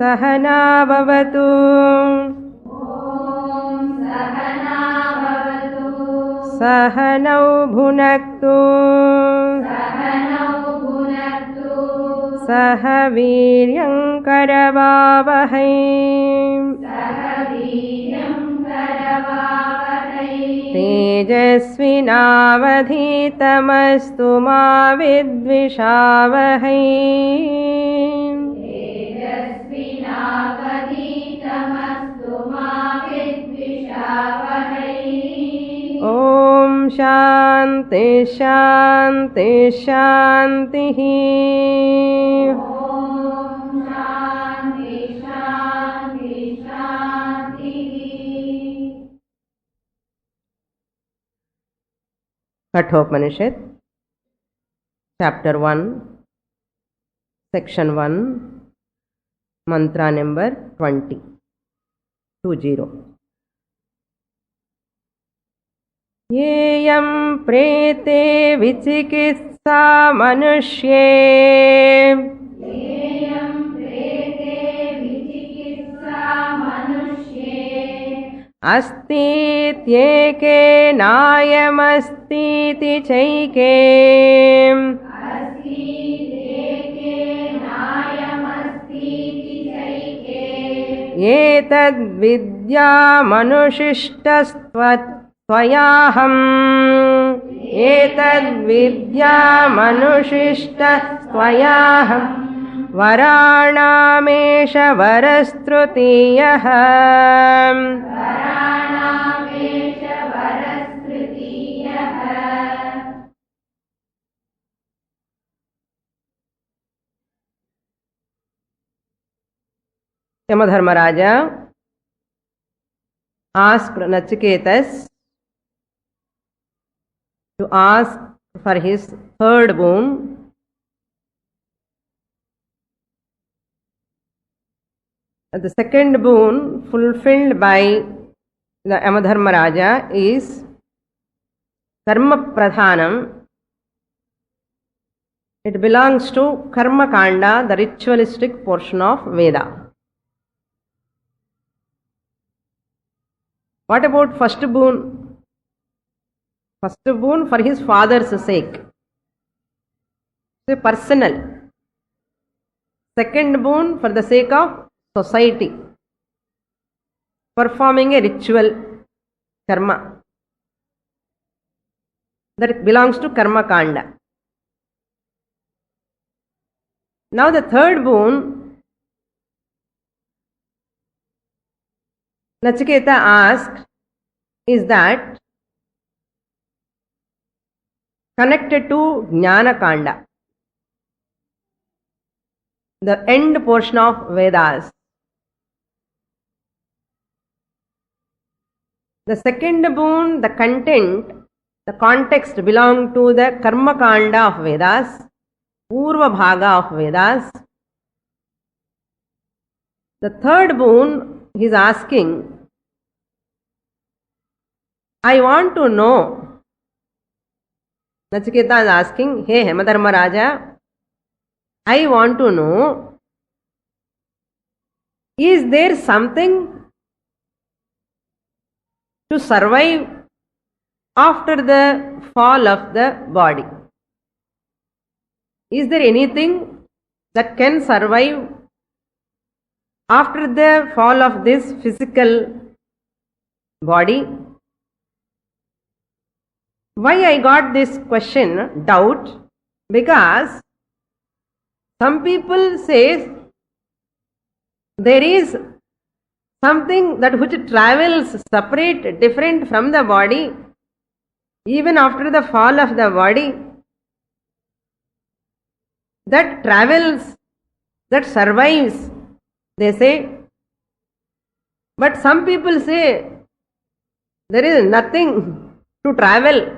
सहना भवतु सहनौ भुनक्तु सह वीर्यं करवावहै तेजस्विनावधीतमस्तु मा विद्विषावहै ॐ शान्ति शान्ति शान्तिः Kathopanishad, Chapter 1, Section 1, Mantra number 20. येयं प्रेते विचिकित्सा मनुष्ये अस्तीत्येके नायमस्तीति चैके एतद्विद्या मनुशिष्टस्त्वयाहम् एतद्विद्या मनुशिष्टस्त्वयाहम् वराणामेष वरस्तृतीयः Yamadharmaraja asked Nachiketas to ask for his third boon. The second boon fulfilled by the Yamadharmaraja is Karma Pradhanam. It belongs to Karma Kanda, the ritualistic portion of Veda. What about first boon? First boon for his father's sake. So personal. Second boon for the sake of society. Performing a ritual karma. That belongs to Karma Kanda. Now the third boon, Nachiketa asked, is that connected to Jnana Kanda, the end portion of Vedas. The second boon, the content, the context belong to the Karma Kanda of Vedas, Purva Bhaga of Vedas. The third boon, he is asking, I want to know. Nachiketa is asking, hey Yamadharmaraja, I want to know, is there something to survive after the fall of the body? Is there anything that can survive after the fall of this physical body? Why I got this question, doubt? Because some people say there is something that which travels separate, different from the body, even after the fall of the body, that travels, that survives, they say. But some people say there is nothing to travel.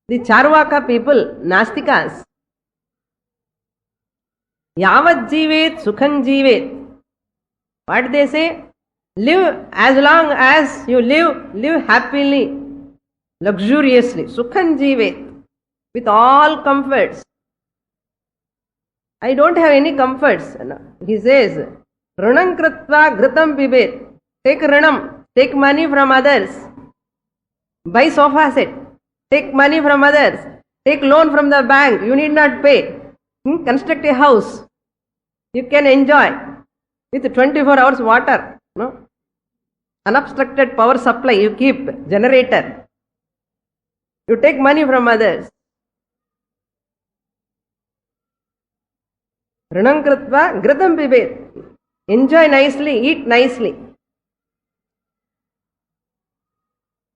The Charvaka people, Nastikas, Yavat Jivet, Sukhan Jivet. What they say? Live as long as you live, live happily, luxuriously, Sukhan Jivet, with all comforts. I don't have any comforts. He says, Runam kritva ghritam pibet. Take runam, take money from others. Buy sofa set. Take money from others. Take loan from the bank. You need not pay. Construct a house. You can enjoy with 24 hours water. No? Unobstructed power supply. You keep generator. You take money from others. Runam kritva ghritam pibet. Enjoy nicely, eat nicely.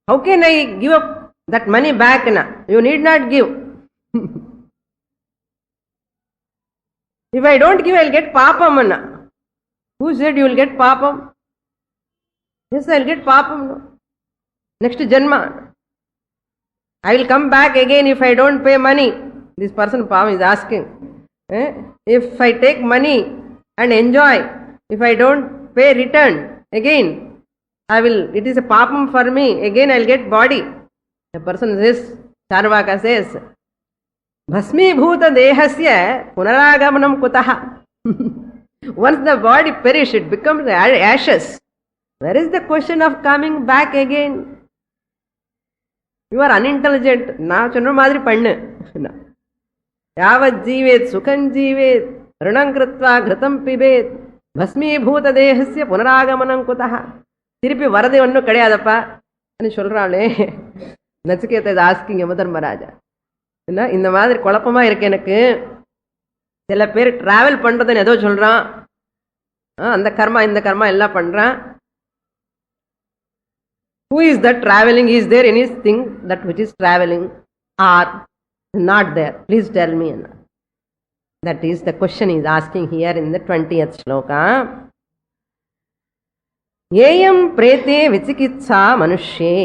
How can I give up that money back? You need not give. If I don't give, I will get papam. Who said you will get papam? Yes, I will get papam. Next janma. I will come back again if I don't pay money. This person Pam is asking. If I take money and enjoy, if I don't pay return again, it is a papam for me. Again I will get body. The person says, Charvaka says, Bhasmi bhuta dehasya punaragamanam kutaha. Once the body perishes, it becomes ashes. Where is the question of coming back again? You are unintelligent. Na chandra madri pannu. Yavat jivet sukhan jivet runam kritva ghritam pibet bhasmi bhuta dehasya punaragamanam kutaha. திருப்பி வரது ஒன்றும் கிடையாதப்பா சொல்றாளே. Nachiketa is asking Yamadharmaraja. என்ன இந்த மாதிரி குழப்பமா இருக்கு எனக்கு. சில பேர் டிராவல் பண்றதுன்னு ஏதோ சொல்றான். அந்த கர்மா இந்த கர்மா எல்லாம் பண்றான். Who is that traveling? Is there anything that which is traveling or not there? Please tell me. That is the question he is asking here in the 20th shloka. Yeyam prete vichikitsa manushe.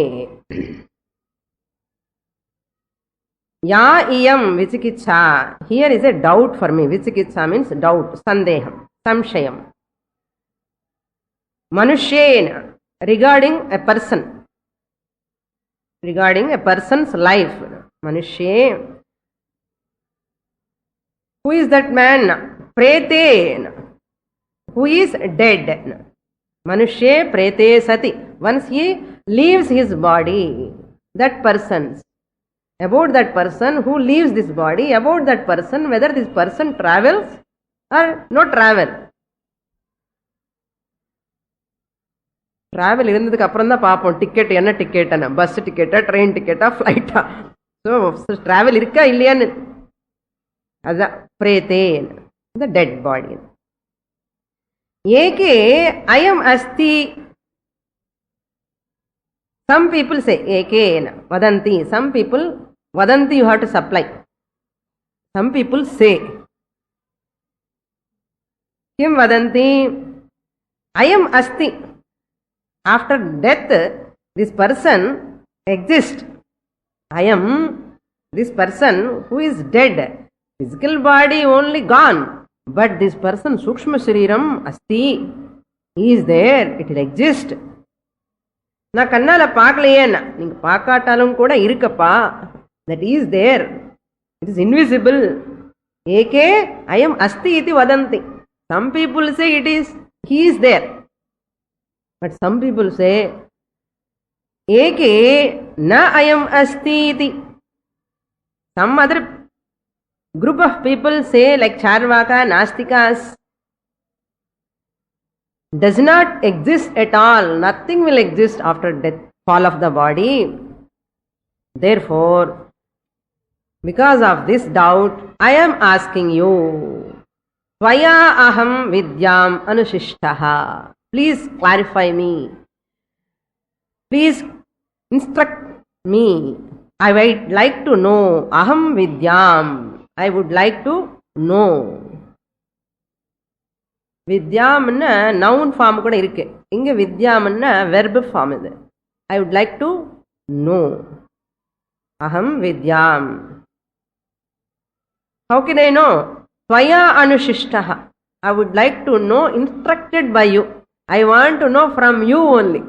Ya iyam vichikitsa. Here is a doubt for me. Vichikitsa means doubt, sandeham, samshayam. Manushena, regarding a person. Regarding a person's life. Manushe. Who is that man? Prete. Who is dead. Manushe prete sati. Once he leaves his body, that person, about that person who leaves this body, about that person, whether this person travels or not travel. Travel irundhadukku appuram dhaan paapom ticket enna ticket ana bus ticket train ticket flight. So travel irukka illaya adha prete, the dead body. Eke ayam asti. Some people say eke vadanti. Some people vadanti you have to supply. Some people say kim vadanti ayam asti. After death this person exists. Ayam, this person who is dead, physical body only gone. But this person, Sukshma Shariram Asti, he is there, it will exist. Na kannala paaklayena, ninga paakatalum kuda irukappa, that is there. It is invisible. Eke ayam asti iti vadanti. Some people say it is, he is there. But some people say, Eke na ayam asti iti. Some other group of people say, like Charvaka, Nastikas, does not exist at all. Nothing will exist after death, fall of the body. Therefore, because of this doubt, I am asking you, Tvaya aham vidyam anushishtaha. Please clarify me. Please instruct me. I would like to know. Aham vidyam. I would like to know. Vidyamna noun form kuda irukke. Inga vidyamna verb form idu. I would like to know. Aham vidyam. How can I know? Tvaya anushishtaha. I would like to know, instructed by you. I want to know from you only.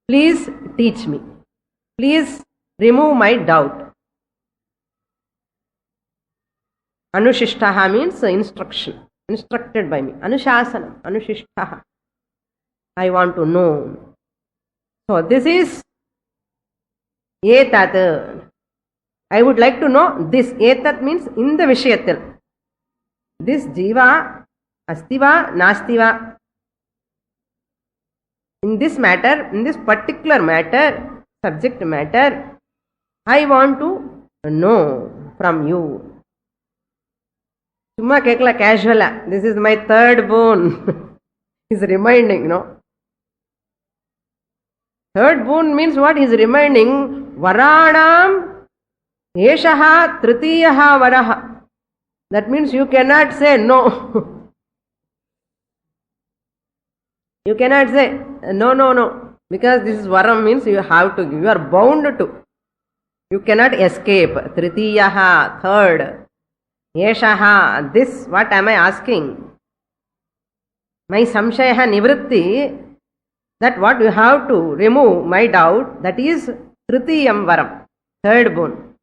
Please teach me. Please remove my doubt. Anushishtaha means instruction. Instructed by me. Anushasanam. Anushishtaha. I want to know. So this is etat. I would like to know this. Etat means in the vishayatil. This jiva astiva nastiva. In this matter, in this particular matter, subject matter, I want to know from you. Summa kekla casuala. This is my third bone. He's reminding, no? Third boon means what? He is reminding Varanam Eshaha Tritiyaha Varaha. That means you cannot say no. You cannot say no. Because this is Varam means you have to give. You are bound to. You cannot escape. Tritiyaha, third. Eshaha, this, what am I asking? My samshayaha nivritti. That what you have to remove my doubt, that is Tritiyam Varam, third boon.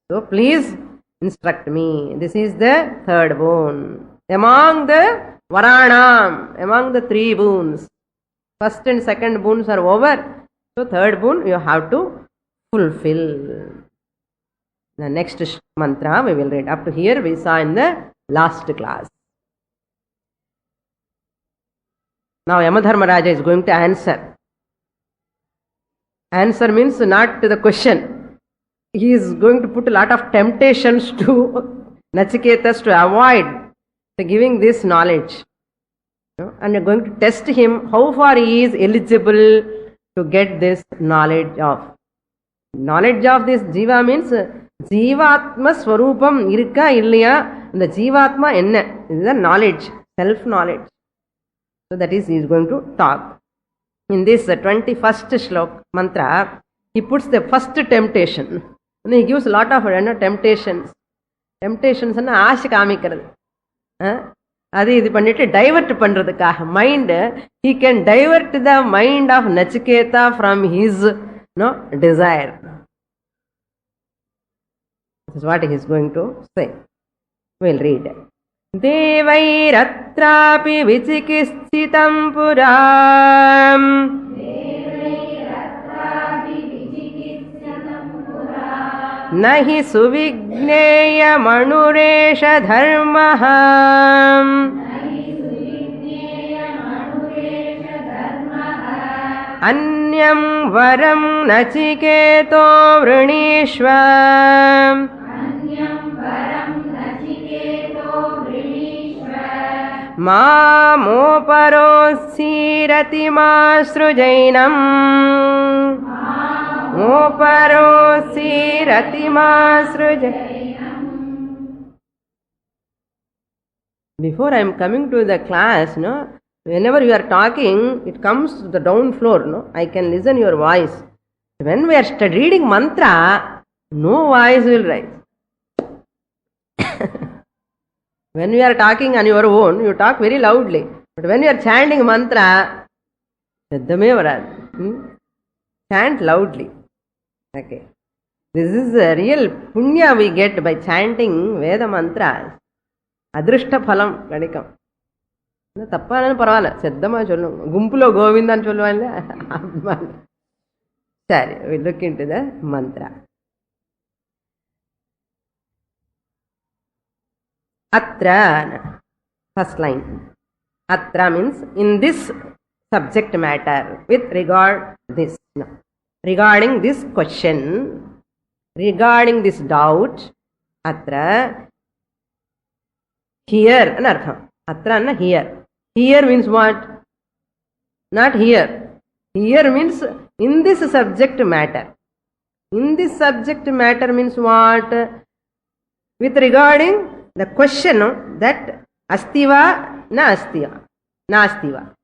So please instruct me. This is the third boon. Among the Varanam, among the three boons, first and second boons are over. So third boon you have to fulfill. The next mantra we will read. Up to here we saw in the last class. Now Yamadharmaraja is going to answer. Answer means not to the question. He is going to put a lot of temptations to Nachiketas to avoid giving this knowledge. And you are going to test him how far he is eligible to get this knowledge of. Knowledge of this Jiva means Jivatma Swarupam irka illaya. The Jivatma enna. This is the knowledge, self-knowledge. So that is, he is going to talk. In this 21st shlok mantra, he puts the first temptation. And he gives a lot of temptations. Temptations and aasha kaamikiradhu. அது இது பண்ணிட்டு divert பண்றதுக்காக mind he can divert the mind of Nachiketa from his desire. This is what he is going to say. We'll read. Devairatrapi vichikischitam puram nahi suvigneya manuresha dharmaha anyam varam nachiketo vrinishva Moparossirati masrujainam Moparossirati masrujainam. Before I am coming to the class, whenever you are talking, it comes to the down floor, I can listen your voice. When we are reading mantra, no voice will rise. When you are talking on your own, you talk very loudly. But when you are chanting mantra, chant loudly. Okay. This is a real punya we get by chanting Veda mantras. Adrishta phalam kadikam. Tappananu parvala. Seddama sollu. Gumpulo Govindan solluvalle. Sorry, we look into the mantra. Atra, first line. Atra means in this subject matter, with regard this. Regarding this question, regarding this doubt, atra, here, anartham. Atra anna here. Here means what? Not here. Here means in this subject matter. In this subject matter means what? With regarding the question that astiva na astiva, na astiva.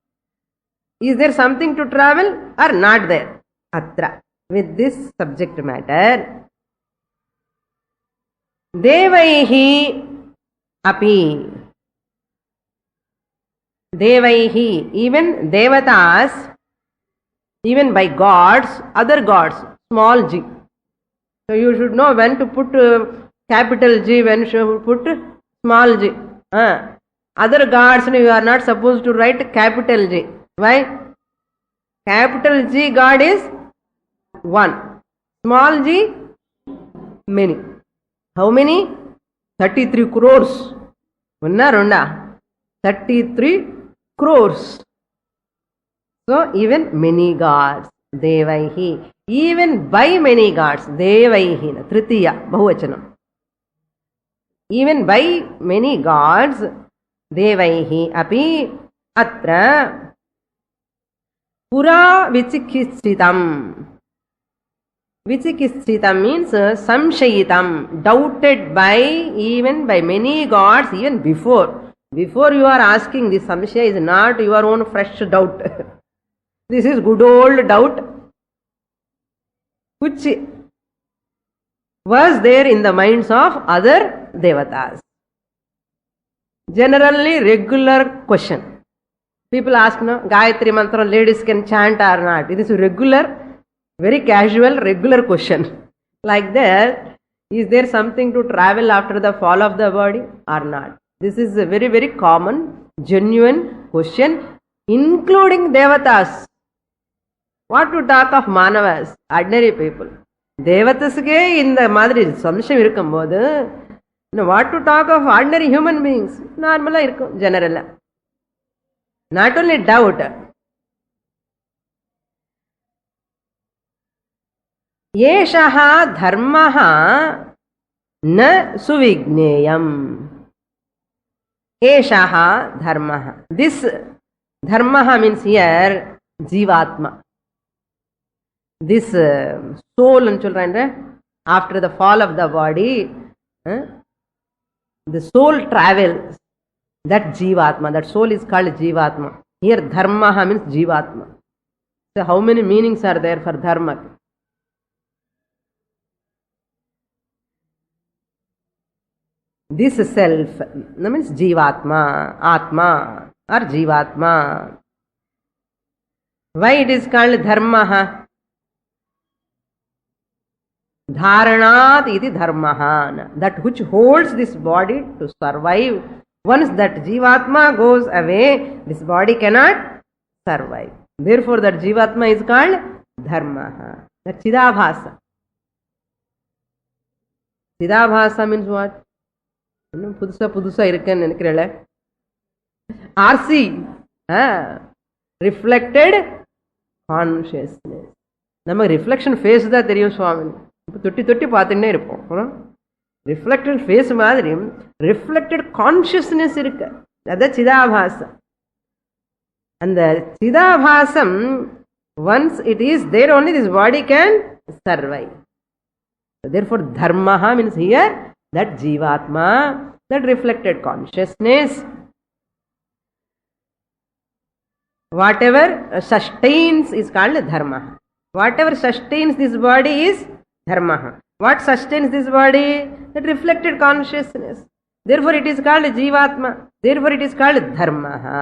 Is there something to travel or not there? Atra. With this subject matter, devaihi api. Devaihi, even devatas, even by gods, other gods, small g. So you should know when to put capital G, when should put small g. Other gods, you are not supposed to write capital G. Why? Capital G God is one. Small g, many. How many? 33 crores. Unna runda? 33 crores. So even many gods. Devaihi. Even by many gods. Devaihi. Tritiya. Bahuvachanam. Even by many gods. Devaihi. Api. Atra. Pura vichikishritam. Vichikishritam means samshayitam. Doubted by, even by many gods, even before. Before you are asking, this samshaya is not your own fresh doubt. This is good old doubt which was there in the minds of other devatas. Generally, regular question. People ask, no, Gayatri Mantra, ladies can chant or not? It is regular, very casual, regular question. Like that, is there something to travel after the fall of the body or not? This is a very, very common, genuine question, including devatas. What to talk of manavas, ordinary people? Devataske in the madri samsham irkumbodhu, what to talk of ordinary human beings? Normala irkum, general. Not only doubt. Yeshaha dharmaha na suvigneyam. Yeshaha dharmaha. This dharmaha means here jivatma. This soul, after the fall of the body, the soul travels. That jivatma, that soul is called jivatma. Here dharmaha means jivatma. So how many meanings are there for dharma? This self, that means jivatma, atma or jivatma. Why it is called dharmaha? Dharanat iti dharmaha. That which holds this body to survive. Once that jivatma goes away, this body cannot survive. Therefore, that jivatma is called dharmaha. That chidabhasa. Chidabhasa means what? Pudusa irukkan nenikrala. RC. Reflected consciousness. Nama reflection face da theriyum Swami. Totti paathinne irupom. Reflected face மாதிரி reflected consciousness இருக்கு. அது சிதாபாசம். அந்த சிதாபாசம் once it is there only this body can survive. Therefore dharmaha means here that jivatma, that reflected consciousness. Whatever sustains is called dharmaha. Whatever sustains this body is dharmaha. What sustains this body? That reflected consciousness. Therefore it is called jivatma. Therefore it is called dharmaha.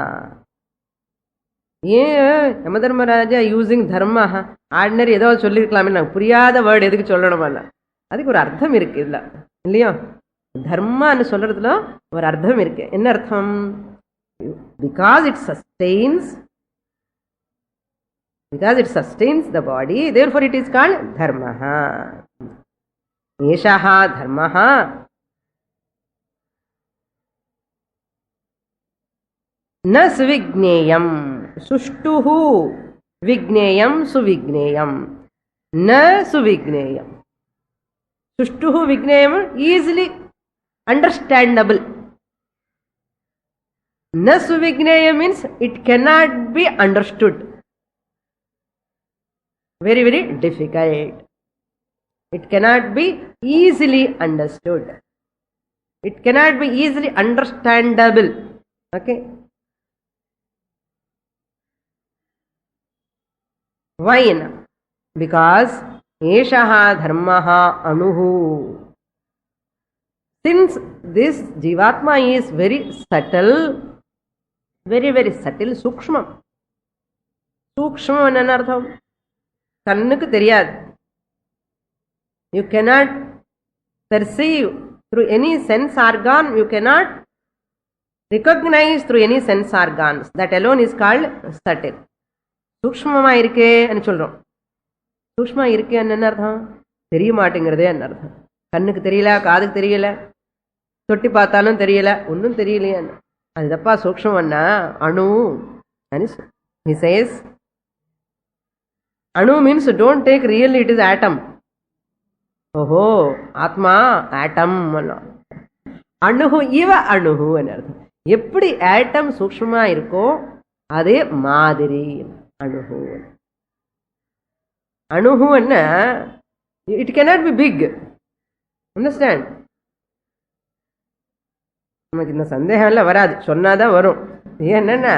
Yamadharmaraja using dharmaha. Ordinary ஏதோ சொல்லிருக்கலாமே, நான் புரியாத word எதுக்கு சொல்லணுமல்ல. அதுக்கு ஒரு அர்த்தம் இருக்கு இதுல. இல்லையா? தர்மான்னு சொல்றதுல ஒரு அர்த்தம் இருக்கு. என்ன அர்த்தம்? Because it sustains the body, therefore it is called dharmaha. Eshaha dharmaha na suvigneyam. Sushtuhu vigneyam suvigneyam. Na suvigneyam. Sushtuhu vigneyam, easily understandable. Na suvigneyam means it cannot be understood. Very, very difficult. It cannot be easily understood. It cannot be easily understandable. Okay. Why? Because eshaha dharmaha anuhu. Since this jivatma is very subtle, very, very subtle, sukshma. Sukshma என்ன அர்த்தம்? கண்ணுக்கு தெரியாது. You cannot perceive through any sense organ. You cannot recognize through any sense organs. That alone is called subtle. சூக்ஷ்மமா இருக்கே சொல்றோம். சூக்ஷ்மா இருக்கே என்ன அர்த்தம்? தெரிய மாட்டேங்கிறதே என்ன அர்த்தம்? கண்ணுக்கு தெரியல, காதுக்கு தெரியல, தொட்டி பார்த்தாலும் தெரியல, ஒன்றும் தெரியலையே. அதுதப்பா சூக்ஷ்மன்னா அணு. He says anu means don't take really, it is atom. ஓஹோ ஆத்மா ஆட்டம். அணுகு இவ அணுகு அர்த்தம். எப்படி ஆட்டம் சூக்ஷ்மமா இருக்கோ அதே மாதிரி அணுகு. அணுகு என்ன? It cannot be big. Understand? நமக்கு இந்த சந்தேகம் எல்லாம் வராது, சொன்னாதான் வரும். என்னன்னா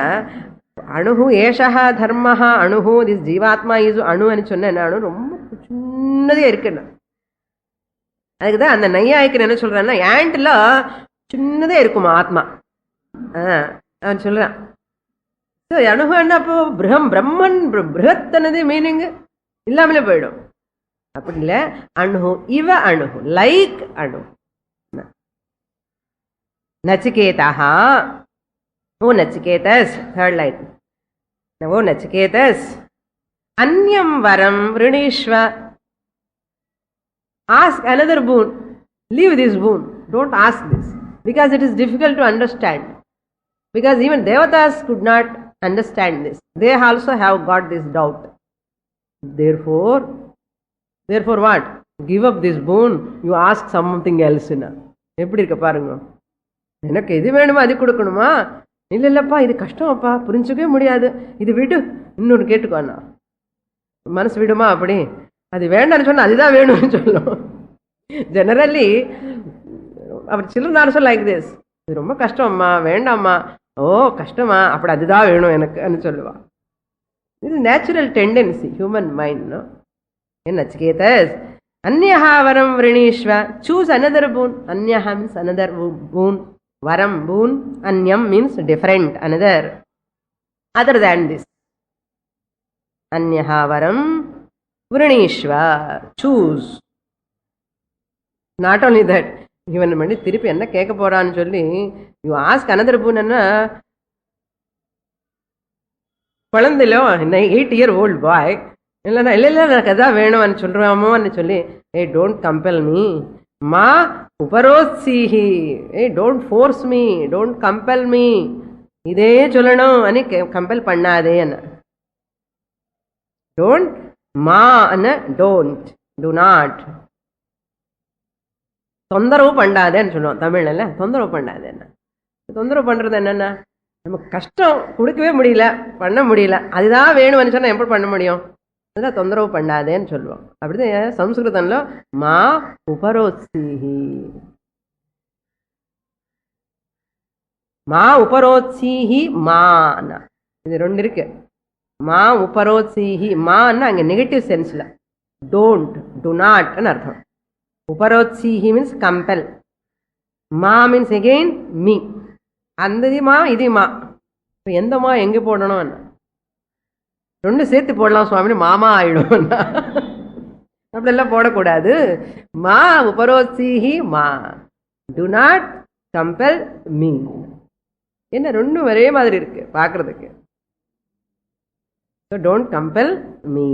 அணுகு ஏஷா தர்மஹா அணுகு, திஸ் ஜீவாத்மா இஸ் அணு சொன்ன அணு ரொம்ப சின்னதே இருக்குன்னு. அதுக்குதான் அந்த நையாய்க்கு என்ன சொல்றான்னா, ஆண்ட்ல சின்னதே இருக்குமா ஆத்மா. அவன் சொல்றான் அணுகு என்ன அப்போ பிரம்மன் பிருஹத்தனது மீனிங் இல்லாமலே போயிடும். அப்படி இல்ல, அணுகு இவ அணுகு, லைக் அணு. நச்சிகேதா, ஓ நச்சிகேதஸ், தேர்ட் லைன், ஓ நச்சிகேதஸ் அன்யம் வரம் விருணீஸ்வ. Ask another boon. Leave this boon. Don't ask this. Because it is difficult to understand. Because even Devatas could not understand this. They also have got this doubt. Therefore what? Give up this boon. You ask something else. எப்படி இருக்க பாருங்க. எனக்கு இது வேணுமா அது கொடுக்கணுமா? இல்லப்பா இது கஷ்டமாப்பா, புரிஞ்சுக்கவே முடியாது, இது விடு, இன்னொன்று கேட்டுக்கோண்ணா. மனசு விடுமா? அப்படி அது வேண்டாம்னு சொன்னா அதுதான் வேணும்னு சொல்லும். Generally our children also like this. இது ரொம்ப கஷ்டம்மா, வேண்டாம்மா. ஓ கஷ்டமா, அப்படி அதுதான் வேணும் எனக்குன்னு சொல்லுவா. இது நேச்சுரல் டெண்டன்சி, ஹியூமன் மைண்ட். என்ன நச்சிகேதஸ் அன்யஹா வரம் விரணீஸ்வ, சூஸ் another boon. அன்யஹா means another boon, varam boon, anyam means different, another, other than this. Anyaha varam விரணீஸ்வ, choose. Not only that, இவன் பண்ணி திருப்பி என்ன கேட்க போறான்னு சொல்லி யூ ஆஸ்க் another boon. என்ன குழந்தையிலோ 8 year old பாய் இல்லைன்னா இல்லை எனக்கு அதான் வேணும்னு சொல்றாமோன்னு சொல்லி, ஏய் டோன்ட் கம்பல் மீ, மா உபரோத்சீஹி, ஏய் don't force me, don't compel me, இதே சொல்லணும் అని கம்பல் பண்ணாதே. என்ன டோன்ட், மா அண்ண டோன்ட், டு நாட், தொந்தரவு பண்ணாதேன்னு சொல்லுவோம் தமிழ்ல. தொந்தரவு பண்ணாதே. என்ன தொந்தரவு பண்றது என்னன்னா, நமக்கு கஷ்டம் கொடுக்கவே முடியல, பண்ண முடியல, அதுதான் வேணும்னு சொன்னா எப்படி பண்ண முடியும்? அதெல்லாம் தொந்தரவு பண்ணாதேன்னு சொல்லுவோம். அப்படிதான் சம்ஸ்கிருதம்ல மா உபரோத்சீஹி, மா உபரோத்சீஹி மானா, இது ரெண்டு இருக்கு. மா உபரோத்சீஹி, மான்னா அங்க நெகட்டிவ் சென்ஸ்ல, டோன்ட், டு நாட் அர்த்தம். உபரோத்சீஹி மீன்ஸ் கம்பல், மா மீன்ஸ் அகெயின் மீ. அந்த மா இது மா, இப்போ எந்த மா எங்கே போடணும்? ரெண்டு சேர்த்து போடலாம் சுவாமி, மாமா ஆயிடும். அப்படியெல்லாம் போடக்கூடாது. மா உபரோத்சீஹி மா, டு நாட் கம்பல் மீ. என்ன ரெண்டும் ஒரே மாதிரி இருக்கு பார்க்கறதுக்கு. So don't compel me.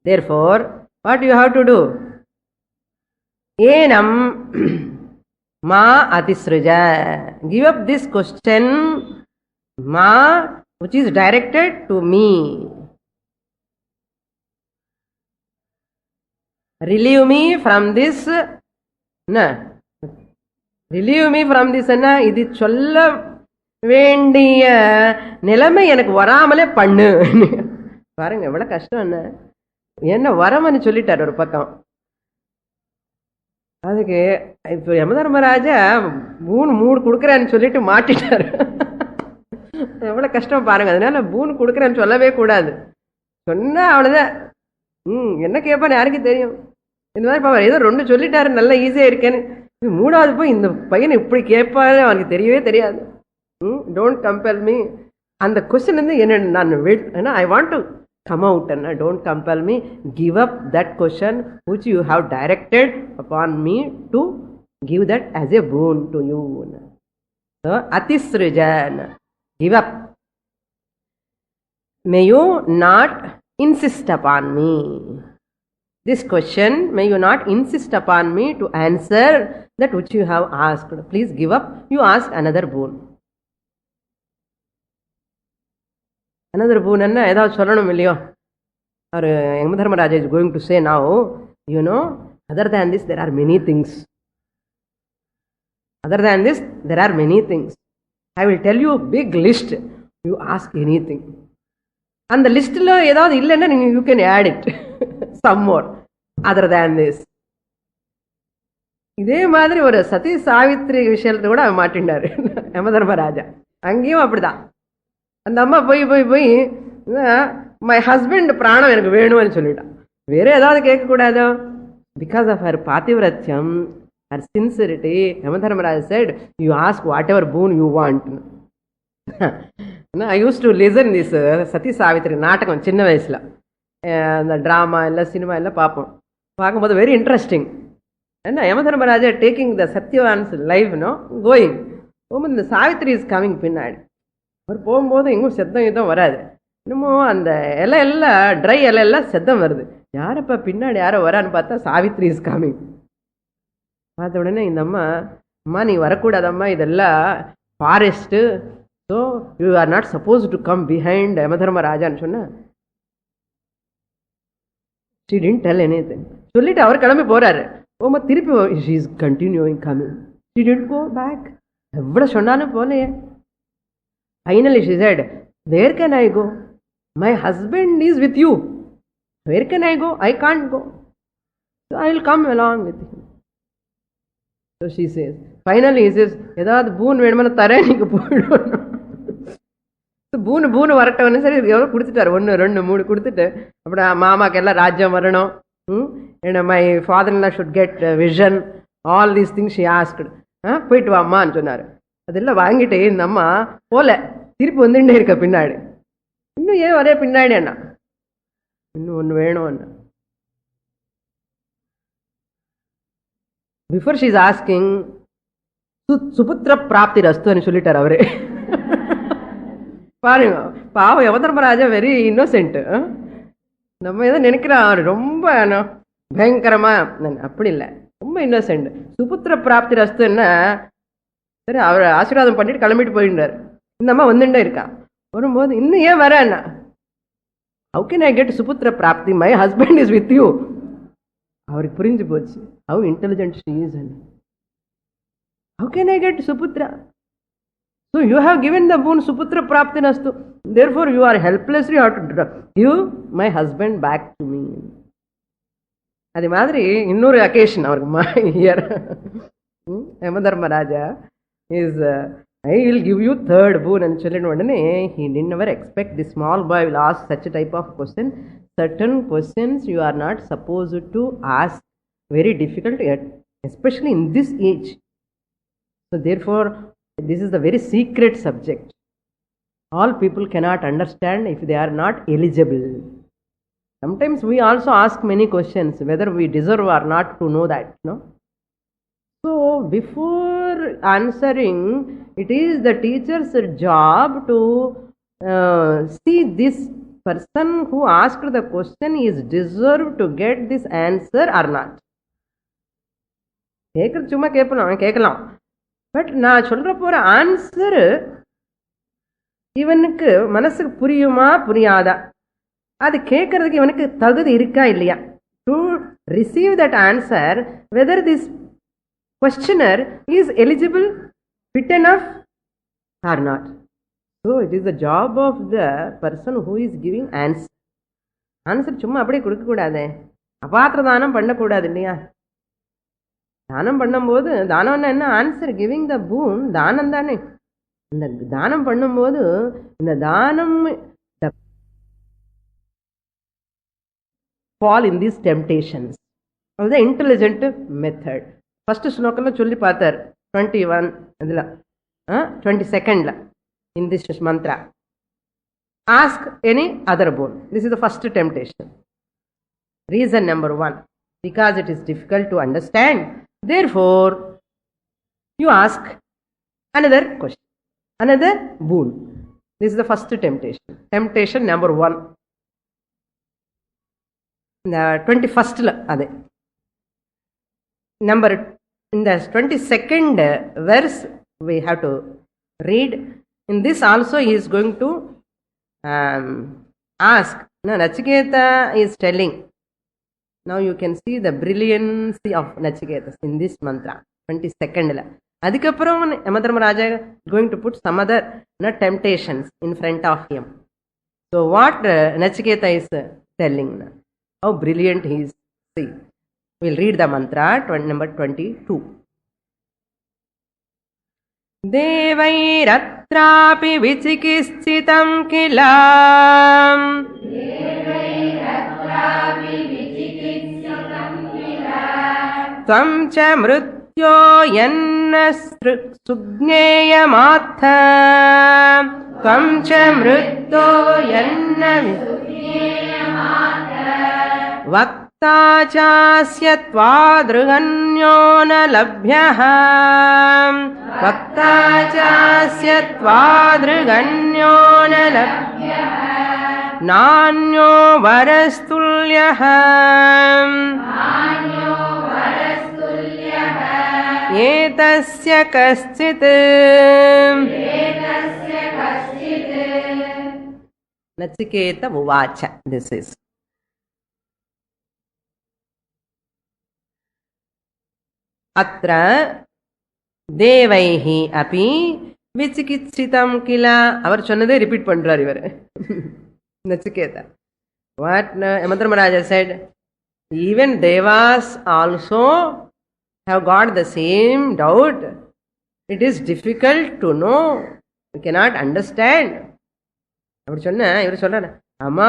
Therefore, what you have to do? Enam ma atisruja. Give up this question, ma, which is directed to me. Relieve me from this. Relieve me from this. இது சொல்ல வேண்டிய நிலைமை எனக்கு வராமலே பண்ணு. பாருங்க எவ்வளவு கஷ்டம். என்ன வரமன்னு சொல்லிட்டார் ஒரு பக்கம். அதுக்கு இப்ப யமதர்மராஜா 3 கொடுக்குறேன்னு சொல்லிட்டு மாட்டிட்டாரு. எவ்வளவு கஷ்டம் பாருங்க. அதனால 3 கொடுக்குறேன்னு சொல்லவே கூடாது. சொன்னா அவ்வளவுதான். என்ன கேட்பான்னு யாருக்கு தெரியும்? இந்த மாதிரி பாப்பா ஏதோ 2 சொல்லிட்டாரு, நல்லா ஈஸியா இருக்கேன்னு. 3வது போய் இந்த பையனை இப்படி கேட்பாரு அவனுக்கு தெரியவே தெரியாது. Don't compel me. அந்த கொஸ்டின் வந்து என்ன நான் I want to come out and don't compel me. Give up that question which you have directed upon me to give that as a boon to you. So atisrijan, give up. May you not insist upon me. This question, may you not insist upon me to answer that which you have asked. Please give up. You ask another boon. Another boon enna edavadhu sollanum illiyo. Or Yamadharmaraja is going to say now, you know, other than this there are many things. Other than this there are many things. I will tell you a big list. You ask anything. And the list lo edavadhu illenna you can add it. Some more other than this. இதே மாதிரி ஒரு சதி சாவித்ரி விஷயத்தை கூட அவன் மாட்டின்றாரு யமதர்மராஜா. அங்கேயும் அப்படிதான். அந்த அம்மா போய் போய் போய் மை ஹஸ்பண்ட் பிராணம் எனக்கு வேணும்னு சொல்லிட்டான். வேற ஏதாவது கேட்கக்கூடாதோ? பிகாஸ் ஆஃப் ஹர் பாத்திவிரத்தியம், her sincerity, Yamadharmaraja said, you ask whatever boon you want. I used to listen this சதி சாவித்ரி நாடகம் சின்ன வயசுல. அந்த ட்ராமா இல்லை சினிமா எல்லாம் பார்ப்போம். பார்க்கும்போது வெரி இன்ட்ரெஸ்டிங். ஏன்னா Yamadharmaraja taking the Satyavan's life going போகும்போது இந்த சாவித்ரி இஸ் கமிங் பின்னாடி. அவர் போகும்போது எங்கும் செத்தம் இதுவும் வராது. இன்னமும் அந்த இலை எல்லாம் ட்ரை இலையெல்லாம் செத்தம் வருது. யாரப்பா பின்னாடி யாரோ வரான்னு பார்த்தா சாவித்ரி இஸ் கமிங். பார்த்த உடனே இந்த அம்மா, அம்மா நீ வரக்கூடாதம்மா, இதெல்லாம் forest, so you are not suppose to come behind யமதர்மராஜான்னு சொன்னேன். She didn't tell anything. சொல்லிட்டு அவர் கிளம்பி போறாரு. ஓமா திருப்பி she is continuing coming. She didn't go back. எவ்வளவு சொன்னாலும் போலையே. Finally she said, where can I go? My husband is with you. Where can I go? I can't go. So I will come along with him. So she says, finally he says, ஏதாவது பூன் வேணுமான தரேன், நீங்க போயிடும். பூனு வரட்டவனு சரி எவ்வளோ கொடுத்துட்டாரு, 1 2 3 கொடுத்துட்டு, அப்புறம் மாமாக்கு எல்லாம் ராஜ்யம் வரணும், my father in law should get vision, all these things she asked. போயிட்டு வாம்மான்னு சொன்னார். அதெல்லாம் வாங்கிட்டு இந்த அம்மா போல திருப்பி வந்துட்டே இருக்க பின்னாடி. இன்னும் ஏன் வரே பின்னாடி அண்ணா, இன்னும் ஒன்று வேணும் அண்ணா. பிஃபோர் ஷி இஸ் ஆஸ்கிங், சுபுத்திர பிராப்தி ரஸ்துன்னு சொல்லிட்டார் அவரு. பாருங்க, பாவம் யமதர்மராஜா வெரி இன்னோசென்ட். நம்ம எதை நினைக்கிறோம் ரொம்ப பயங்கரமா, அப்படி இல்லை, ரொம்ப இன்னோசென்ட். சுபுத்திர பிராப்தி ரஸ்துன்னா சரி அவர் ஆசீர்வாதம் பண்ணிட்டு கிளம்பிட்டு போயிட்டார். இந்த அம்மா வந்துட்டே இருக்கான். வரும்போது இன்னும் ஏன் வரேன்னா, ஹவு கேன் ஐ கெட் சுபுத்திர பிராப்தி, my husband is with you. அவருக்கு புரிஞ்சு போச்சு how intelligent she is. How can I get சுபுத்ரா? So you have given the boon suputra prapti nastu. Therefore you are helplessly have to give my husband back to me. அதே மாதிரி இன்னொரு occasion அவருக்கு here Yamadharmaraja is I will give you third boon and சொல்லின உடனே he didn't never expect this small boy will ask such a type of question. Certain questions you are not supposed to ask, very difficult yet, especially in this age. So therefore this is the very secret subject. All people cannot understand if they are not eligible. Sometimes we also ask many questions whether we deserve or not to know that, no? So before answering, it is the teacher's job to see this person who asked the question is deserved to get this answer or not. கேட்கறது சும்மா கேட்கலாம், but நான் சொல்ற போற answer இவனுக்கு மனசுக்கு புரியுமா புரியாதா, அது கேட்கறதுக்கு இவனுக்கு தகுதி இருக்கா இல்லையா, to receive that answer, whether this questioner is eligible, fit enough or not. So it is the job of the person who is giving answer. Answer சும்மா அப்படியே கொடுக்க கூடாது, அபாத்திர தானம் பண்ணக்கூடாது இல்லையா. தானம் பண்ணும்போது, தானம்னா என்ன, ஆன்சர் கிவிங் த பூன் தானம் தானே. இந்த தானம் பண்ணும்போது இந்த தானம் fall in these temptations. அது தான் இன்டெலிஜென்ட் மெத்தட். ஃபர்ஸ்ட் ஸ்லோகத்தில் சொல்லி பார்த்தார் 21 இதில் 22nd in this Mantra. ask any other boon. This is the first temptation. Reason number 1, because it is difficult to understand, therefore you ask another question, another boon. This is the first temptation. Temptation number 1. The 21st number, in the 22nd verse we have to read. In this also he is going to ask. Now Nachiketa is telling. Now you can see the brilliancy of Nachiketa in this mantra. 22nd. Adhikappuram Yamadharmaraja is going to put some other temptations in front of him. So what Nachiketa is telling? How brilliant he is. See, we'll read the mantra, number 22. Devairatrapi vichikischitam kilam tvam cha mrityo yanna sugneyamattha tvam cha mrityo yanna vakta chasya tvadruganyo na labhyah vakta chasya tvadruganyo na labhyah nanyo varastulyah etasya kaschit Nachiketa uvacha. This is Atra Devaihi api Vichikitsitam kila. Our Chanade repeat Pandra. Nachiketa. What Yamadharmaraja said, even Devas also have got the same doubt. It is difficult to know. You cannot understand. அப்படி சொன்ன இவர் சொல்றாரு, ஆமா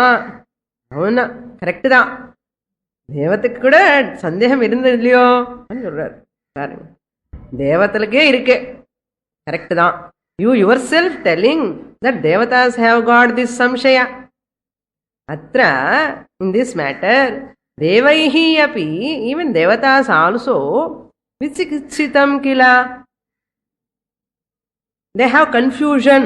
அவனா correct தான், தேவத்துக்கு கூட சந்தேகம் இருந்தது இல்லையோ சொல்றாரு. பாருங்க, தேவத்தலுக்கே இருக்கு, கரெக்டு தான். You yourself telling that தேவதாஸ் ஹேவ் காட் திஸ் சம்சயா. அத்ர இன் திஸ் மேட்டர் தேவைஹி அப்பி, ஈவன் தேவதாஸ் ஆல்சோ விசிகிச்சிதம் கில, they have confusion.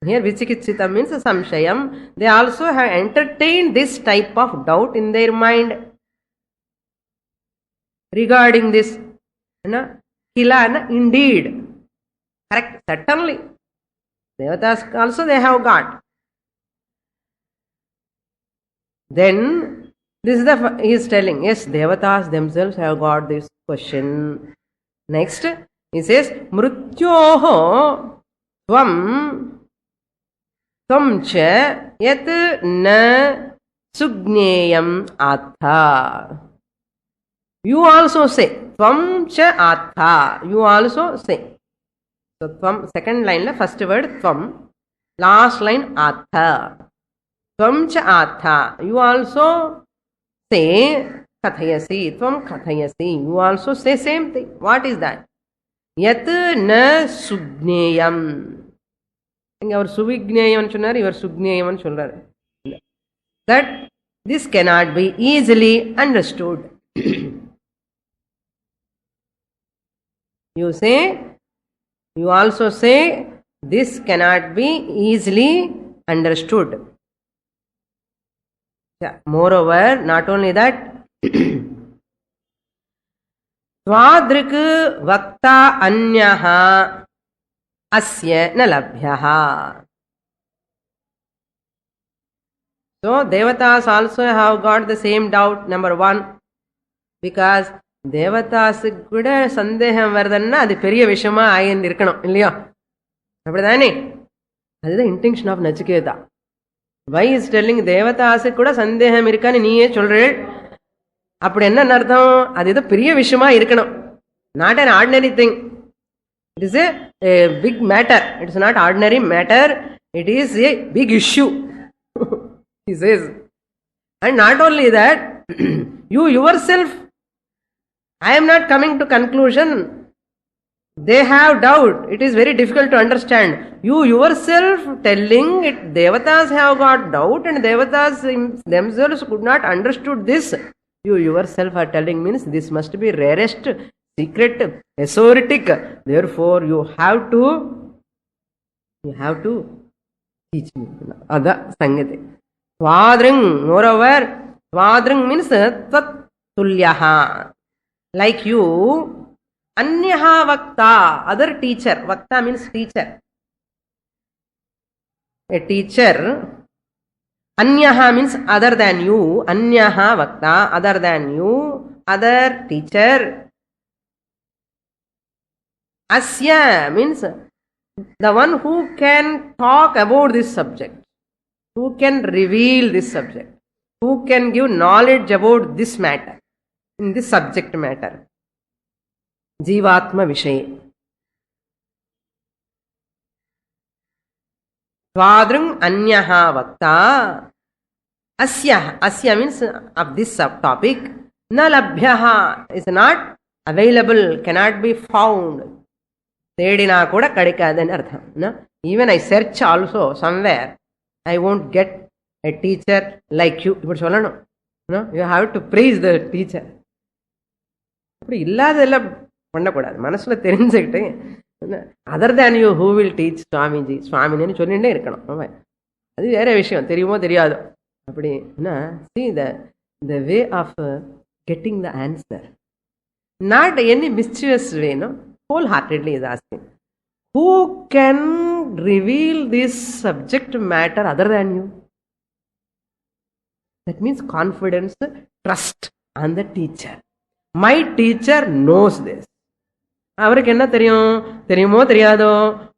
Here vichikitsitam means samshayam. They also have entertained this type of doubt in their mind regarding this. Kila, indeed. Correct, certainly. Devatas also they have got. Then this is he is telling, yes, Devatas themselves have got this question. Next, he says, Mrityoho Tvam Thamcha Yat Na Sugneyam Atha. You also say, Thamcha Atha. You also say. So, Tvam, second line, first word Tvam, last line Atha. Thamcha Atha. You also say Kathayasi. Tvam Kathayasi. You also say same thing. What is that? Yat na sugneyam. இங்க அவர் சுவிக்னேயம் சொன்னார், இவர் சுக்னேயம் சொல்றார். That this cannot be easily understood. You say, you also say, this cannot be easily understood. Moreover, not only that, Swadrik vakta anyaha asya nalabhyaha. So, Devatas also have got the same doubt, number one, because Devatas kuda sandeham vardanna adu periya vishama ஆயின்னு இருக்கணும் இல்லையா? அப்படிதானே? அதுதான் intention of Nachiketa. Why is telling Devatas kuda sandeham இருக்கான்னு நீயே சொல்றேள். அப்படி என்ன அர்த்தம்? அது ஏதோ பெரிய விஷயமா இருக்கணும். Not an ordinary thing. It is a big matter. It is not ordinary matter. It is a big issue. He says. And not only that, you yourself, I am not coming to conclusion. They have doubt. It is very difficult to understand. You yourself telling it, Devatas have got doubt and Devatas themselves could not understood this. You yourself are telling means this must be rarest, secret, esoteric. Therefore, you have to teach me. Ada Sangati. Tvadring, moreover, Tvadring means Tat Tulyaha. Like you, Anyaha Vakta, other teacher. Vakta means teacher. A teacher. Anyaha means other than you. Anyaha Vakta, other than you. Other teacher. Asya means the one who can talk about this subject. Who can reveal this subject. Who can give knowledge about this matter. In this subject matter. Jivatma Vishay. Tvadrung Anyaha Vakta. Asya means of this subtopic. Na labhyaha is not available, cannot be found. Tedina kuda kadikadani artham. Even I search also somewhere, I won't get a teacher like you. No, you have to praise the teacher. அப்படி இல்லாதெல்லாம் பண்ணக்கூடாது. மனசில் தெரிஞ்சுக்கிட்டு other than you who will teach Swamiji சுவாமின்னு சொல்லிகிட்டே இருக்கணும். அது வேற விஷயம், தெரியுமோ தெரியாதோ. அப்படின்னா see the way of getting the answer, not any mischievous way, no, wholeheartedly is asking, who can reveal this subject matter other than you? That means confidence, trust on the teacher. My teacher knows this. அவருக்கு என்ன தெரியும், தெரியுமோ தெரியாதோ,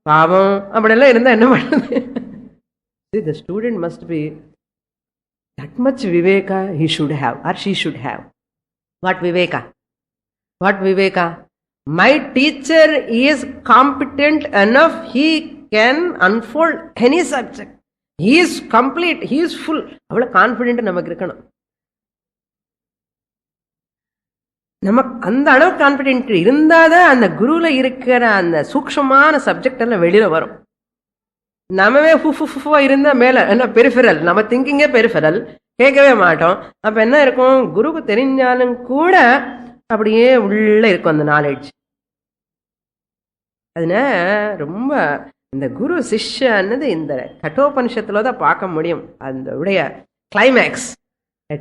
பாவம் அப்படியெல்லாம் இருந்தா என்ன பண்ணுது? See, the student must be that much viveka he should have or she should have. What viveka? What viveka? My teacher is competent enough, he can unfold any subject. He is complete, he is full. அவ்வளவு confident நமக்கு இருக்கணும். நமக்கு அந்த அளவு confident இருந்தாதான் அந்த குருவில் இருக்கிற அந்த சூக்ஷமான சப்ஜெக்ட் எல்லாம் வெளியில வரும். நம்மவே ஃபுஃபுஃபுவா இருந்தா மேல என்ன பெரிஃபெரல், நம்ம திங்கிங்கே பெரிஃபெரல், கேட்கவே மாட்டோம். அப்ப என்ன இருக்கும், குருக்கு தெரிஞ்சாலும் கூட அப்படியே உள்ள இருக்கும் அந்த நாலேஜ். அதனால ரொம்ப இந்த குரு சிஷ்யன்னது இந்த கட்டோபனிஷத்துல தான் பார்க்க முடியும். அந்த உடைய climax.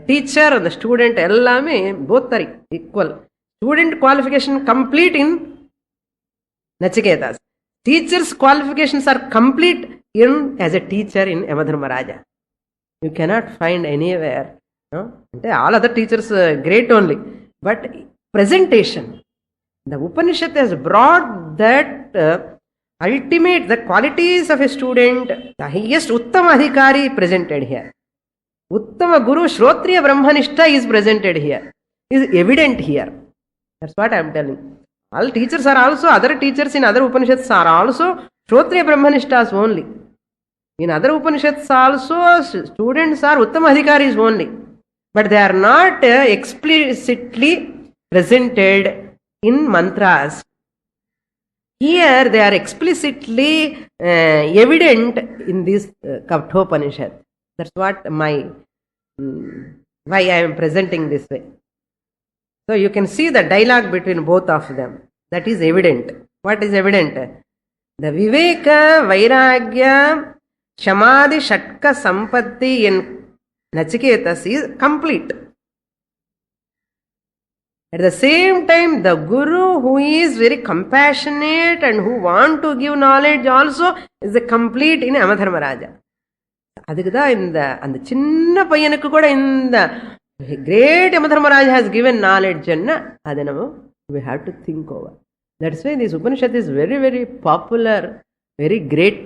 Teacher and the student எல்லாமே both are equal. Student qualification complete in Nachiketas. Teacher's qualifications are complete in as a teacher in Yamadharmaraja. You cannot find anywhere. No? All other teachers great only. But presentation. The Upanishad has brought that ultimate, the qualities of a student, the highest Uttama Adhikari presented here. Uttama Guru Shrotriya Brahmanishta is presented here, is evident here. That's what I am telling. All teachers are also, other teachers in other Upanishads are also Shrotriya Brahmanishtas only. In other Upanishads also, students are Uttama Adhikaris only. But they are not explicitly presented in mantras. Here they are explicitly evident in this Kathopanishad. That's what why I am presenting this way. So you can see the dialogue between both of them. That is evident. What is evident? The Viveka, Vairagya, Shamadhi, Shatka, Sampatti in Nachiketas is complete. At the same time, the Guru who is very compassionate and who want to give knowledge also is a complete in Yamadharmaraja. அதுக்கு தான் இந்த அந்த சின்ன பையனுக்கு கூட இந்த great யமதர்மராஜ் has given knowledge என்ன, அதை நம்ம we have to think over. That's why this Upanishad is very, very popular, very great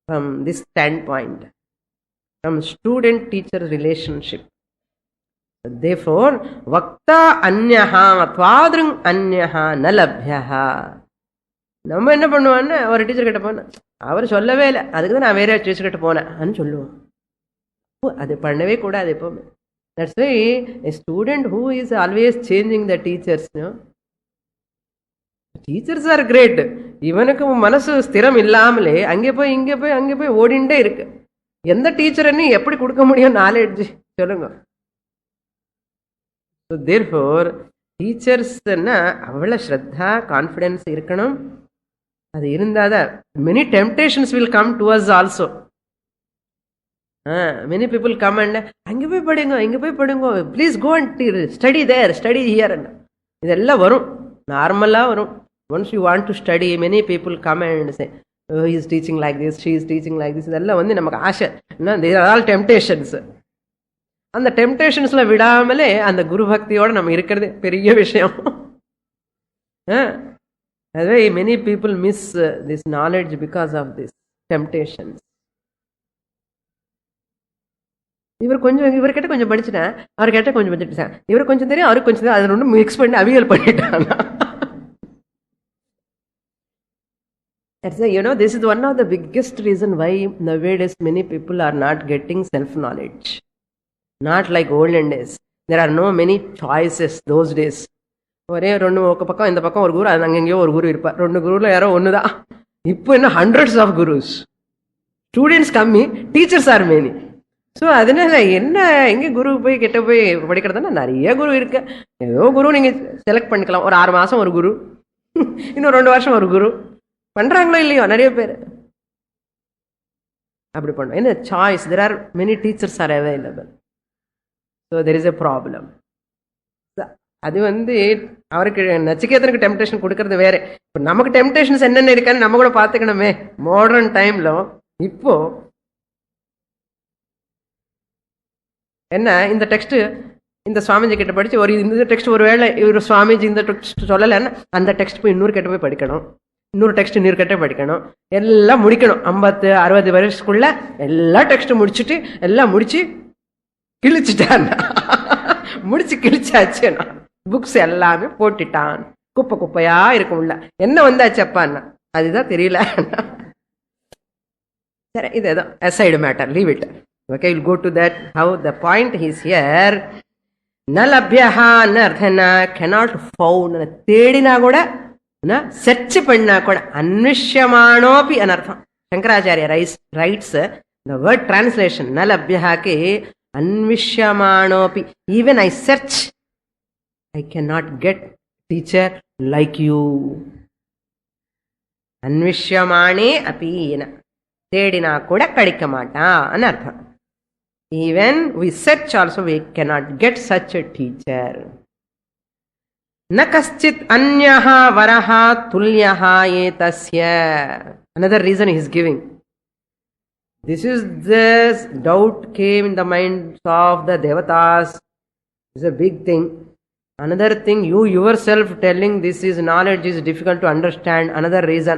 from this standpoint, from student-teacher relationship. Therefore, Vakta Anyaha, Tvadrung Anyaha, Nalabhyaha. நம்ம என்ன பண்ணுவான்னு ஒரு teacher கிட்ட போனேன், அவர் சொல்லவே இல்லை, அதுக்கு தான் நான் வேற டீச்சர் கிட்ட போனேன் சொல்லுவோம். அது பண்ணவே கூடாது எப்பவுமே. That's why a student who is always changing the teachers, no? Teachers are great. இவனுக்கு மனசு ஸ்திரம் இல்லாமலே அங்கே போய் இங்கே போய் அங்கே போய் ஓடிண்டே இருக்கு. எந்த டீச்சர்னு எப்படி கொடுக்க முடியும் நாலேஜ் சொல்லுங்க. ஸோ தேர்ஃபோர் டீச்சர்ஸ்ன்னா அவ்வளோ ஸ்ரத்தா கான்ஃபிடென்ஸ் இருக்கணும். அது இருந்தாதான் many temptations will come to us also. Many people come and அங்கே போய் படிங்க இங்கே போய் படிங்க, please go and study there study here. இதெல்லாம் வரும், நார்மலாக வரும். Once you want to study many people come and say he is teaching like this, she is teaching like this. இதெல்லாம் வந்து நமக்கு ஆசை. these are all temptations. அந்த டெம்டேஷன்ஸ்ல விடாமலே அந்த குரு பக்தியோட நம்ம இருக்கிறது பெரிய விஷயம். அதுவே many people miss this knowledge because of this temptations. இவர்கிட்ட கொஞ்சம் படிச்சுட்டேன், அவர் கேட்ட கொஞ்சம் படிச்சுட்டேன், இவர் கொஞ்சம் தெரியும் அவருக்கு கொஞ்சம் தெரியும், அதை ரெண்டும் மிக்ஸ் பண்ணி அவியல் பண்ணிட்டாங்க. This is one of the biggest reason why nowadays many people are not getting self-knowledge. Not like olden days. There are no many choices those days. ஒரே ரெண்டு பக்கம் இந்த பக்கம் ஒரு குரு, அது அங்கெங்கேயோ ஒரு குரு இருப்பார். ரெண்டு குருவில் யாரோ ஒன்று தான். இப்போ என்ன ஹண்ட்ரட்ஸ் ஆஃப் குருஸ். ஸ்டூடெண்ட்ஸ் கம்மி, டீச்சர்ஸ் ஆர் மெனி. ஸோ அதனால என்ன எங்கே குரு போய் கிட்ட போய் படிக்கிறதுனா நிறைய குரு இருக்கு. ஏதோ குரு நீங்கள் செலக்ட் பண்ணிக்கலாம். ஒரு 6 மாதம் ஒரு குரு, இன்னும் 2 வருஷம் ஒரு குரு. பண்றாங்களோ இல்லையோ நிறைய பேர் அப்படி பண்ணுவோம். என்ன choice, there are many teachers are available. So there is a problem. அது வந்து அவருக்கு நச்சிகேதனுக்கு டெம்டேஷன் கொடுக்கறது வேற. இப்போ நமக்கு டெம்டேஷன்ஸ் என்னென்ன இருக்கான்னு நம்ம கூட பார்த்துக்கணுமே. மாடர்ன் டைம்ல இப்போ என்ன, இந்த டெக்ஸ்ட் இந்த சுவாமிஜி கிட்ட படிச்சு ஒரு இந்த டெக்ஸ்ட் ஒருவேளை இவர் சுவாமிஜி இந்த டெக்ஸ்ட் சொல்லலைன்னா அந்த டெக்ஸ்ட் போய் இன்னொரு கிட்ட போய் படிக்கணும், இன்னொரு டெக்ஸ்ட் இன்னொரு கிட்ட படிக்கணும், எல்லாம் முடிக்கணும். 50-60 வருஷத்துக்குள்ள எல்லா டெக்ஸ்ட் முடிச்சுட்டு எல்லாம் முடிச்சு கிழிச்சுட்டான். முடிச்சு கிழிச்சாச்சுன்னா புக்ஸ் எல்லாமே போட்டுட்டான். குப்பை குப்பையா இருக்கும் உள்ள. என்ன வந்தாச்சு அப்பான்னா அதுதான் தெரியல. சரி, இது ஏதோ aside matter, leave it. Okay, we'll go to that. How the point is here, நலபியஹா Arthana cannot found. தேடினா கூட செர்ச் பண்ணா கூட அன்விஷ்யமானோபி அனர்த்தம். Shankaracharya writes the word translation நலபியஹாக்கு அன்விஷ்யமானோபி. even I search, I cannot get teacher like you. அன்விஷ்யமானே அப்பீன, தேடினா கூட கிடைக்க மாட்டான் அர்த்தம். even we search also we cannot get such a teacher. न कश्चित् अन्यः वरः तुल्यः एतस्य. Another reason he is giving. This doubt came in the minds of the devatas. It's a big thing. Another thing, you yourself telling this is knowledge is difficult to understand. Another reason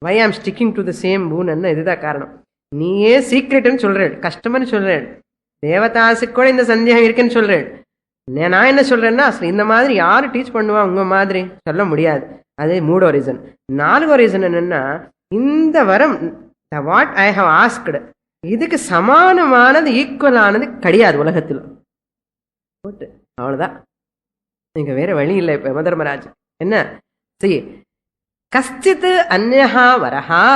why I am sticking to the same boon. என்ன இதுதான் காரணம். நீயே சீக்ரெட்னு சொல்றேன், கஷ்டம்னு சொல்றேன், தேவதாசுக்கு கூட இந்த சந்தேகம் இருக்குன்னு சொல்றேன். நான் என்ன சொல்றேன்னா, இந்த மாதிரி யாரு டீச் பண்ணுவா உங்க மாதிரி சொல்ல முடியாது. அது 3வது ரீசன். 4வது ரீசன் என்னன்னா, இந்த வரம் வாட் ஐ ஹவ் ஆஸ்க்டு இதுக்கு சமானமானது ஈக்குவலானது கிடையாது உலகத்தில். அவ்வளவுதான், நீங்க வேற வழி இல்லை. இப்ப யமதர்மராஜ் என்ன செய்ய, கஷ்டித் அந்யஹா வரஹா,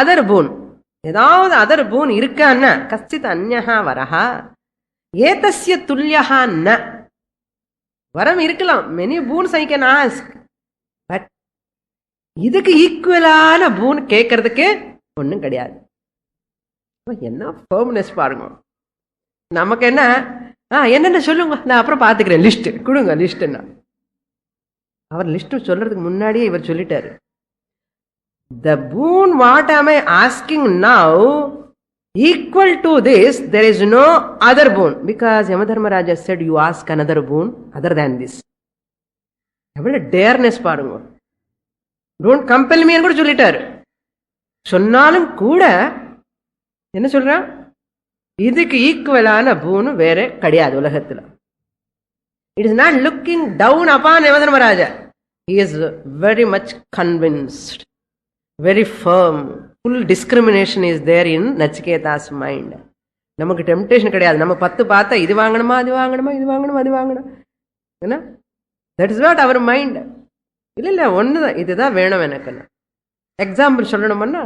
அதர் பூன், ஏதாவது அதர் பூன் இருக்கான்னா கஷ்டித் அந்யஹா வரஹா ஏதஸ்ய துல்யஹா ந. வரம் இருக்கலாம், many boons I can ask, but இதுக்கு ஈக்குவலான பூன் கேட்கறதுக்கு ஒன்றும் கிடையாது. என்ன ஃபர்ம்னஸ் பாருங்க. நமக்கு என்ன என்னென்ன சொல்லுங்க, நான் அப்புறம் பார்த்துக்கிறேன், லிஸ்ட் கொடுங்க லிஸ்ட்னா. அவர் லிஸ்ட் சொல்றதுக்கு முன்னாடியே இவர் சொல்லிட்டாரு, the boon what am I asking now equal to this, there is no other boon, because Yamadharmaraja said you ask another boon other than this. எவ்வளவு டேர்னஸ் பாருங்க. டோன்ட் கம்பெல் மீ கூட சொல்லிட்டாரு. சொன்னாலும் கூட என்ன சொல்றான், இதுக்கு ஈக்குவலான பூன் வேற கிடையாது உலகத்துல. It is not looking down upon Yamadharmaraja. He is very much convinced, very firm. Full discrimination is there in Nachiketa's mind. நமக்கு டெம்டேஷன் கிடையாது. நம்ம 10 பார்த்தா இது வாங்கணுமா அது வாங்கணுமா இது வாங்கணுமா அது வாங்கணும், என்ன, that is not our mind. இல்லை இல்லை ஒன்றுதான், இதுதான் வேணும் எனக்குன்னு. எக்ஸாம்பிள் சொல்லணும்னா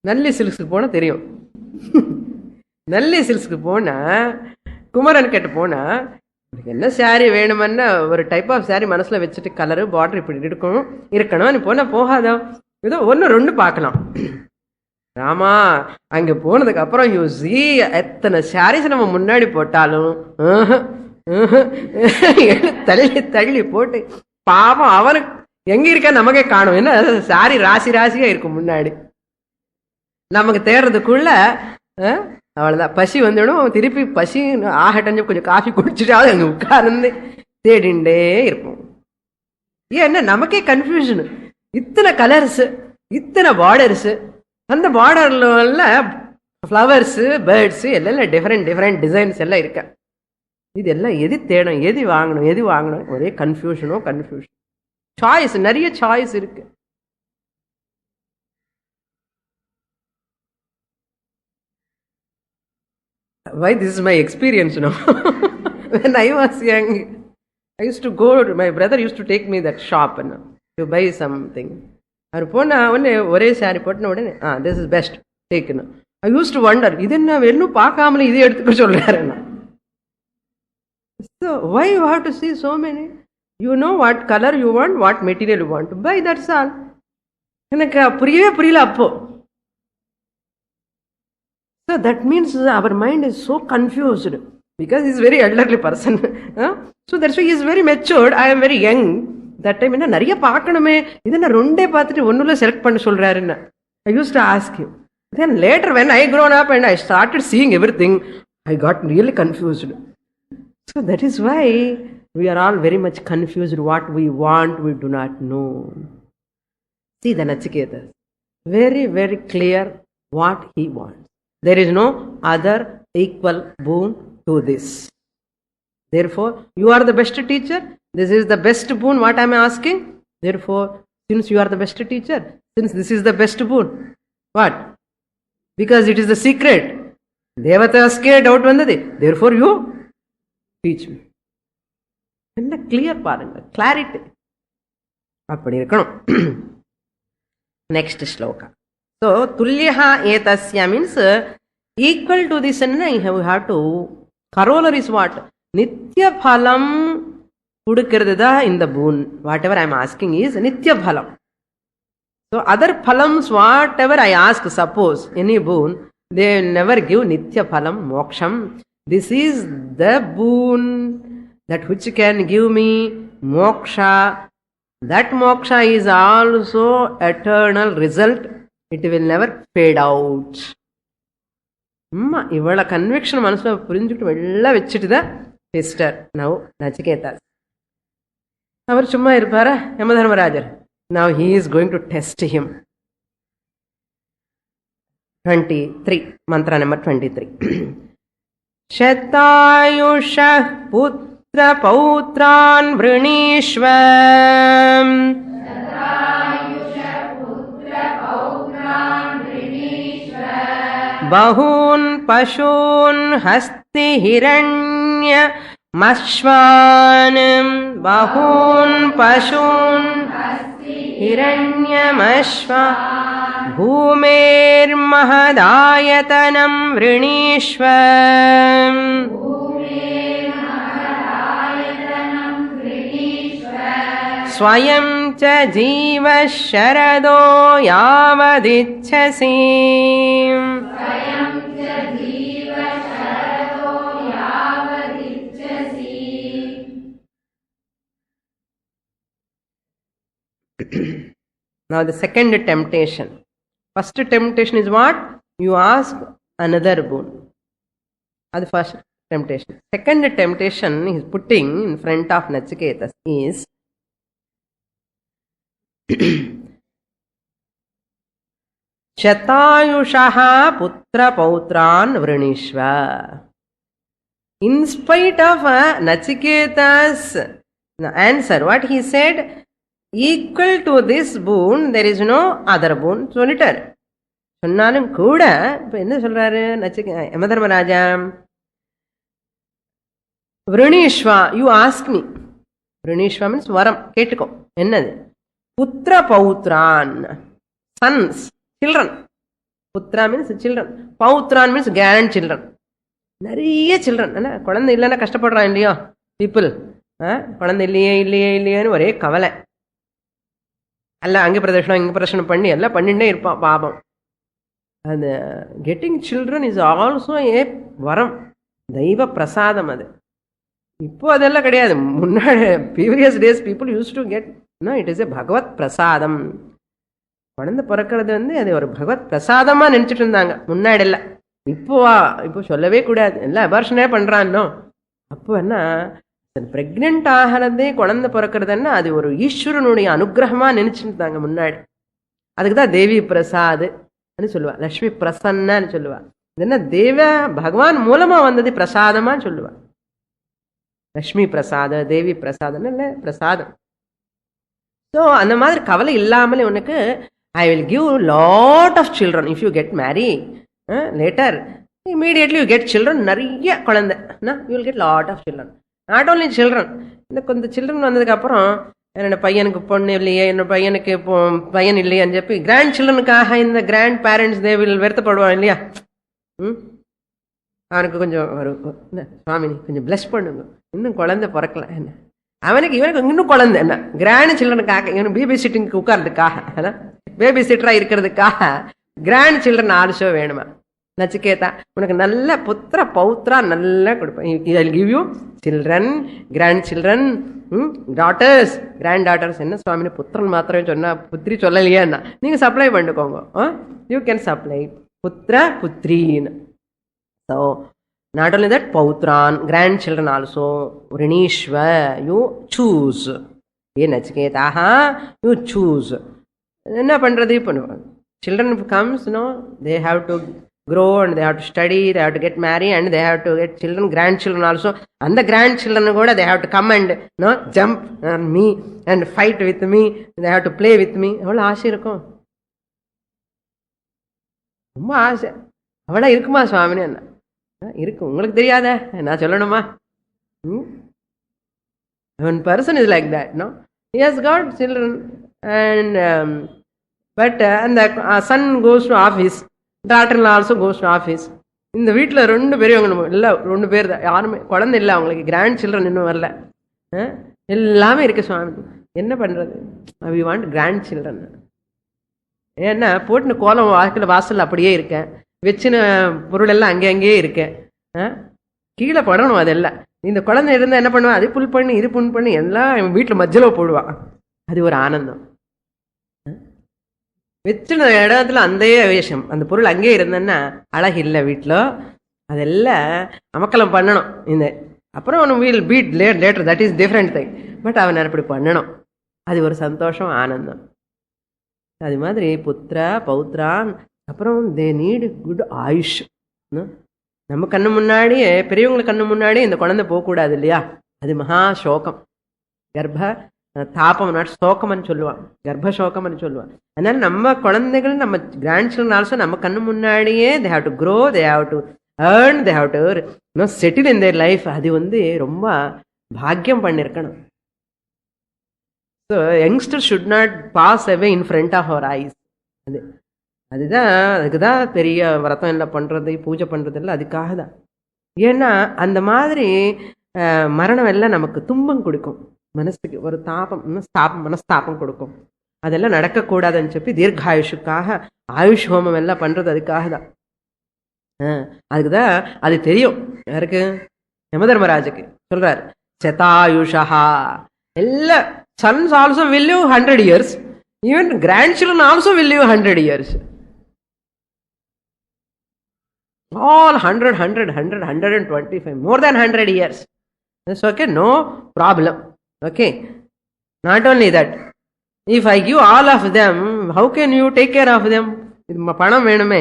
நல்லி சில்க்ஸுக்கு போனால் தெரியும். நல்லி சில்க்ஸுக்கு போனால் குமரன் கிட்ட போனால் என்ன சாரி வேணுமன்னா ஒரு டைப் ஆஃப் சாரி மனசில் வச்சுட்டு கலரு பார்டர் இப்படி இருக்கணும் நீ போனால் போகாதோ, ஏதோ ஒன்று ரெண்டு பார்க்கலாம். ராமா அங்கே போனதுக்கு அப்புறம் யூ சீ எத்தனை சாரீஸ் நம்ம முன்னாடி போட்டாலும் தள்ளி தள்ளி போட்டு பாவம் அவனுக்கு எங்க இருக்கா நமக்கே காணும். என்ன சாரி ராசி ராசியா இருக்கும் முன்னாடி, நமக்கு தேர்றதுக்குள்ள அவ்வளவுதான் பசி வந்துடும். திருப்பி பசி ஆகட்டஞ்சு கொஞ்சம் காஃபி குடிச்சிட்டாவது அங்க உட்கார்ந்து தேடிண்டே இருப்போம். ஏன்னா நமக்கே கன்ஃபியூஷன், இத்தனை கலர்ஸ் இத்தனை பார்டர்ஸ், அந்த பார்டர்ல ஃப்ளவர்ஸ் பேர்ட்ஸ் எல்லாம் டிஃப்ரெண்ட் டிஃப்ரெண்ட் டிசைன்ஸ் எல்லாம் இருக்க. இதெல்லாம் எது தேடும், எது வாங்கணும் ஒரே கன்ஃபியூஷன். சாய்ஸ் நிறைய சாய்ஸ் இருக்கு. Why this is my experience now. When I was young, I used to go, my brother used to take me that shop to buy something. அவர் போனா உடனே ஒரே சாரி போட்டுன உடனே this is best take. I used to wonder, இது என்ன இன்னும் பார்க்காமலே இது எடுத்துக்க சொல்றாரு. So why you have to see so many? You know what color you want, what material you want to buy, that's all. எனக்கு புரியல அப்போ. So that means our mind is so confused because he is very elderly person. So that's why he is very matured. I am very young. That time என்ன நிறைய பார்க்கணுமே, இதை நான் ரெண்டே பார்த்துட்டு ஒன்னுல செலக்ட் பண்ண சொல்றாருன்னு I used to ask him. Then later when I grown up and I started seeing everything, I got really confused. So that is why we are all very much confused. What we want, we do not know. See the Nachiketa, very very clear what he wants. There is no other equal boon to this. Therefore, you are the best teacher. This is the best boon what I am asking. Therefore, since you are the best teacher, since this is the best boon, what? Because it is the secret. Devataske doubt vandadi. Therefore, you teach me. என்ன clear பாருங்க, clarity அப்படி இருக்கணும். Next sloka. So துல்லியா ஏதஸ்ய means equal to this. You have to corollary is what? நித்திய பலம் கொடுக்கிறது தான் இந்த boon. Whatever I am asking is நித்திய பலம். ஸோ அதர் பலம்ஸ் whatever I ask, suppose any boon, they never give நித்திய பலம் மோக்ஷம். This is the boon that which can give me moksha. That moksha is also eternal result. It will never fade out. இவ்வளவு conviction மனசுல புரிஞ்சுக்கிட்டு வெள்ள வச்சுட்டுதான் sister now Nachiketa. அவர் சும்மா இருப்பாரா யமதர்மராஜர்? Now he is going to test him. 23 mantra number 23. शतायुषः पुत्र पौत्रान् वृणीष्व बहून् पशून् हस्ति हिरण्यमश्वान्. बहून् पशून् हिरण्यमश्वान् भूमेर्महदायतनं वृणीष्व. स्वयं च जीवः शरदो यावदिच्छसि. Now the second temptation. First temptation is what? You ask another boon. That's the first temptation. Second temptation he is putting in front of Nachiketa is Shatayushaha putra pautran vrinishva. In spite of Nachiketa's answer, what he said, equal to this boon there is no other boon சொல்லிட்டார். சொன்னாலும் கூட இப்ப என்ன சொல்றாரு யமதர்மராஜா? விருணீஷ்வா, you ask me. ரிணீஷ்வ means வரம், கேட்டுக்கோ. என்னது? புத்திர பௌத்ரான், சன்ஸ், சில்ட்ரன். புத்ரா மீன்ஸ் சில்ட்ரன், பௌத்ரான் மீன்ஸ் கிராண்ட் சில்ட்ரன். நிறைய சில்ட்ரன். என்ன குழந்தை இல்லைன்னா கஷ்டப்படுறான் இல்லையோ பீப்புள். குழந்தை இல்லையே இல்லையே இல்லையேன்னு ஒரே கவலை. எல்லாம் அங்கே பிரதர்ஷனம் இங்கே பிரதர்ஷனம் பண்ணி எல்லாம் பண்ணிட்டே இருப்பான் பாபம். அந்த getting children is also a வரம், தெய்வ பிரசாதம் அது. இப்போ அதெல்லாம் கிடையாது. முன்னாடி previous days people used to get, it is a பகவத் பிரசாதம். குழந்தை பிறக்கிறது அது ஒரு பகவத் பிரசாதமா நினைச்சிட்டு இருந்தாங்க முன்னாடி எல்லாம். இப்போ சொல்லவே கூடாது, எல்லாம் அபார்ஷனே பண்றான்னோ. அப்போ என்ன, பிரெக்னென்ட் ஆகிறதே குழந்தை பிறக்கிறதுன்னா அது ஒரு ஈஸ்வரனுடைய அனுகிரகமா நினைச்சிட்டு இருந்தாங்க முன்னாடி. அதுக்கு தான் தேவி பிரசாத் சொல்லுவா, லட்சுமி பிரசன்னு சொல்லுவா. இது என்ன, தேவ பகவான் மூலமா வந்தது பிரசாதமான்னு சொல்லுவா. லட்சுமி பிரசாத, தேவி பிரசாதம் இல்லை பிரசாதம். ஸோ அந்த மாதிரி கவலை இல்லாமலே உனக்கு I will give lot of children if you get marry later. Immediately you get children, நிறைய குழந்தை, you will get lot of children. Not only children, இந்த கொஞ்சம் சில்ட்ரன் வந்ததுக்கப்புறம் என்னோட பையனுக்கு பொண்ணு இல்லையே, என்னோட பையனுக்கு இப்போ பையன் இல்லையான்னு சொல்லி கிராண்ட் சில்ட்ரனுக்காக இந்த கிராண்ட் பேரண்ட்ஸ் தே வில் வருத்தப்படுவான் இல்லையா. அவனுக்கு கொஞ்சம் ஒரு சுவாமி கொஞ்சம் பிளஸ் பண்ணுங்க, இன்னும் குழந்தை பிறக்கல, என்ன அவனுக்கு இவனுக்கு இன்னும் குழந்தை, என்ன கிராண்ட் சில்ட்ரனுக்காக, இவனுக்கு பேபி சிட்டிங்க்கு உட்கார்றதுக்காக, பேபி சிட்டரா இருக்கிறதுக்காக கிராண்ட் சில்ட்ரன் ஆல்சோ வேணுமா. நச்சிகேதா, உனக்கு நல்ல புத்திர பௌத்ரா நல்லா கொடுப்பேன். Give you children, grandchildren, daughters, granddaughters. என்ன சுவாமின்னு புத்திரன் மாத்திரம் சொன்னா, புத்திரி சொல்லலையா? நீங்க சப்ளை பண்ணிக்கோங்க, யூ கேன் சப்ளை புத்திர புத்திரின்னு. ஸோ நாட் ஓன்லி தட், பௌத்ரான், கிராண்ட் சில்ட்ரன் ஆல்சோ. ரிணீஷ்வ, யூ சூஸ். ஏ நச்சிகேதாக, யூ சூஸ். என்ன பண்றது இப்போ? children comes, they have to grow and they have to study, they have to get married and they have to get children, grandchildren also. And the grandchildren kuda they have to come and jump on me and fight with me, they have to play with me. Avvala ஆசை இருக்கும், ரொம்ப ஆசை. அவளா இருக்குமா சுவாமினி? என்ன இருக்கு, உங்களுக்கு தெரியாத, நான் சொல்லணுமா? One person is like that, he has got children and but and the son goes to office, daughter-in-law also goes to office. இந்த வீட்டில் ரெண்டு பேரும் இல்லை, ரெண்டு பேர் தான், யாருமே குழந்தை இல்லை அவங்களுக்கு, கிராண்ட் சில்ட்ரன் இன்னும் வரல, எல்லாமே இருக்கு சுவாமி. என்ன பண்ணுறது? We want grandchildren. ஏன்னா போட்டுன்னு கோலம் வாழ்க்கையில் வாசல் அப்படியே இருக்கேன், வச்சுன பொருள் எல்லாம் அங்கேயே இருக்கேன், கீழே படணும் அதெல்லாம். இந்த குழந்தை இருந்தால் என்ன பண்ணுவான், அது புல் பண்ணி இது புல் பண்ணி எல்லாம் வீட்டில் மஜ்ஜலோ போடுவான். அது ஒரு ஆனந்தம். வச்சுன இடத்துல அந்த வேஷம், அந்த பொருள் அங்கே இருந்தேன்னா அழகு இல்லை வீட்டில், அதெல்லாம் அமக்கலம் பண்ணணும். இந்த அப்புறம் அவன் will beat later, that is different thing. But அவன் அப்படி பண்ணணும், அது ஒரு சந்தோஷம், ஆனந்தம். அது மாதிரி புத்திரா பௌத்ரான். அப்புறம் தே நீடு குட் ஆயுஷ். நம்ம கண்ணு முன்னாடியே, பெரியவங்களுக்கு கண்ணு முன்னாடியே இந்த குழந்தை போகக்கூடாது இல்லையா, அது மகா சோகம். கர்ப்ப தாபம், சோகம்னு சொல்லுவான், கர்ப்பசோகம்னு சொல்லுவான். அதனால நம்ம குழந்தைகள், நம்ம கிராண்ட் சில்ட்ரன் ஆல்சோ நம்ம கண்ணு முன்னாடியே they have to grow, they have to earn, they have to settle in their life. அது ரொம்ப பாக்கியம் பண்ணிருக்கணும். So youngsters should not pass away in front of our eyes. அதுதான் பெரிய விரதம் எல்லாம் பண்றது, பூஜை பண்றது எல்லாம் அதுக்காக தான். ஏன்னா அந்த மாதிரி மரணம் எல்லாம் நமக்கு துன்பம் கொடுக்கும், மனசுக்கு ஒரு தாபம், மனஸ்தாபம் கொடுக்கும். அதெல்லாம் நடக்கக்கூடாதுன்னு சொல்லி தீர்காயுஷுக்காக ஆயுஷ் ஹோமம் எல்லாம் பண்றது அதுக்காக தான். அதுக்குதான் அது தெரியும் யாருக்கு, யமதர்மராஜுக்கு சொல்றாரு, சதாயுஷா. எல்லா sons also will live 100 years, even grandchildren also will live 100 years. All 100, 125, more than 100 years. That's okay, no problem. Okay, not only that, if I give all of them, how can you take care of them? Panam venume.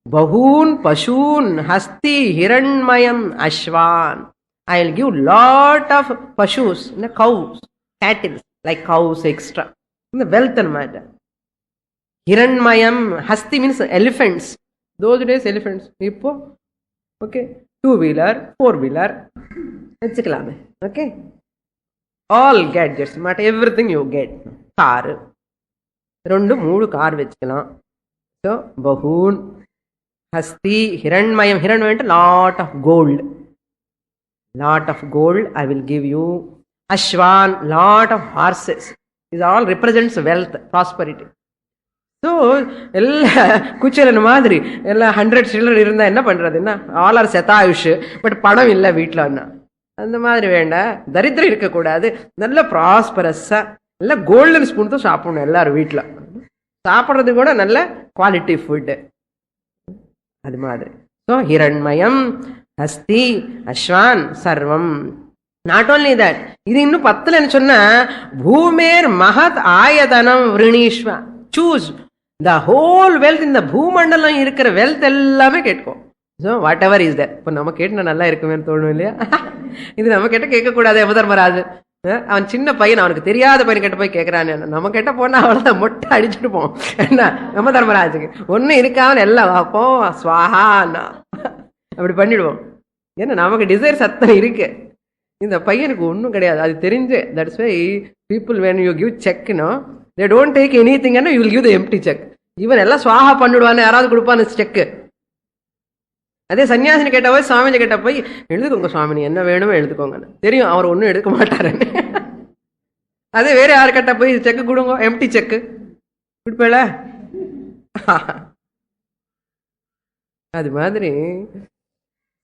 Bahun pashun hasti hiranmayam ashwan. I will give lot of pashus, cows, cattle, like cows extra, the wealth and matter. Hiranmayam, hasti means elephants. Those days elephants. Ippo, okay, 2-wheeler, 4-wheeler, okay. All gadgets మాట, everything you get. Car 2-3 car వెచ్చుకలాం. So బహూన్ హస్తి హిరణ్మయం. హిరణ్మయం అంటే lot of gold. Lot of gold I will give you. అశ్వాన్ lot of horses. இது all represents wealth, prosperity. So எல்லாம் குச்சலன் மாதிரி எல்லாம் 100 சில்லர் இருந்தால் என்ன பண்ணுறது, என்ன ஆல் ஆர் செத்தாயுஷ், பட் பணம் இல்லை வீட்டில். அண்ணா அந்த மாதிரி வேண்டாம். தரித்திரம் இருக்கக்கூடாது. நல்ல ப்ராஸ்பரஸாக நல்ல கோல்டன் ஸ்பூன் தான் சாப்பிடணும் எல்லாரும் வீட்டில். சாப்பிட்றது கூட நல்ல குவாலிட்டி ஃபுட்டு அது மாதிரி. ஸோ ஹிரண்மயம், ஹஸ்தி, அஸ்வான் சர்வம். நாட் ஓன்லி தட், இது இன்னும் பத்தலன்னு சொன்னா, பூமேர் மகத் ஆயதனம் விரணீஸ்வ. Choose the whole wealth. இந்த பூமண்டலம் இருக்கிற வெல்த் எல்லாமே கேட்கும். So whatever is that. இப்போ நம்ம கேட்டு நல்லா இருக்குமேன்னு தோணும் இல்லையா? இது நம்ம கிட்ட கேட்கக்கூடாது. யமதர்மராஜ் அவன் சின்ன பையன், அவனுக்கு தெரியாத பையன் கிட்ட போய் கேட்கறான்னு. நம்ம கிட்ட போனா அவ்வளோதான், மொட்டை அடிச்சுட்டு போவோம். என்ன யமதர்மராஜுக்கு ஒன்றும் இருக்காமல் எல்லாம் அப்போ ஸ்வாஹான்னா அப்படி பண்ணிடுவோம். ஏன்னா நமக்கு டிசைர் சத்தம் இருக்கு. இந்த பையனுக்கு ஒன்றும் கிடையாது, அது தெரிஞ்சு. That's why people when you give check, they don't take anything and you will give the empty check. இவன் எல்லாம் சுவாகா பண்ணிடுவான்னு யாராவது கொடுப்பான்னு செக்கு. அதே சன்னியாசினி கேட்ட போய், சுவாமிஜி கேட்ட போய், எழுதுக்கோங்க சுவாமினி என்ன வேணுமோ எழுதுக்கோங்கன்னு தெரியும். அவர் ஒன்றும் எடுக்க மாட்டாருன்னு. அதே வேற யாரு கேட்ட போய் செக்கு கொடுங்க, எம்டி செக்கு கொடுப்பேல. அது மாதிரி.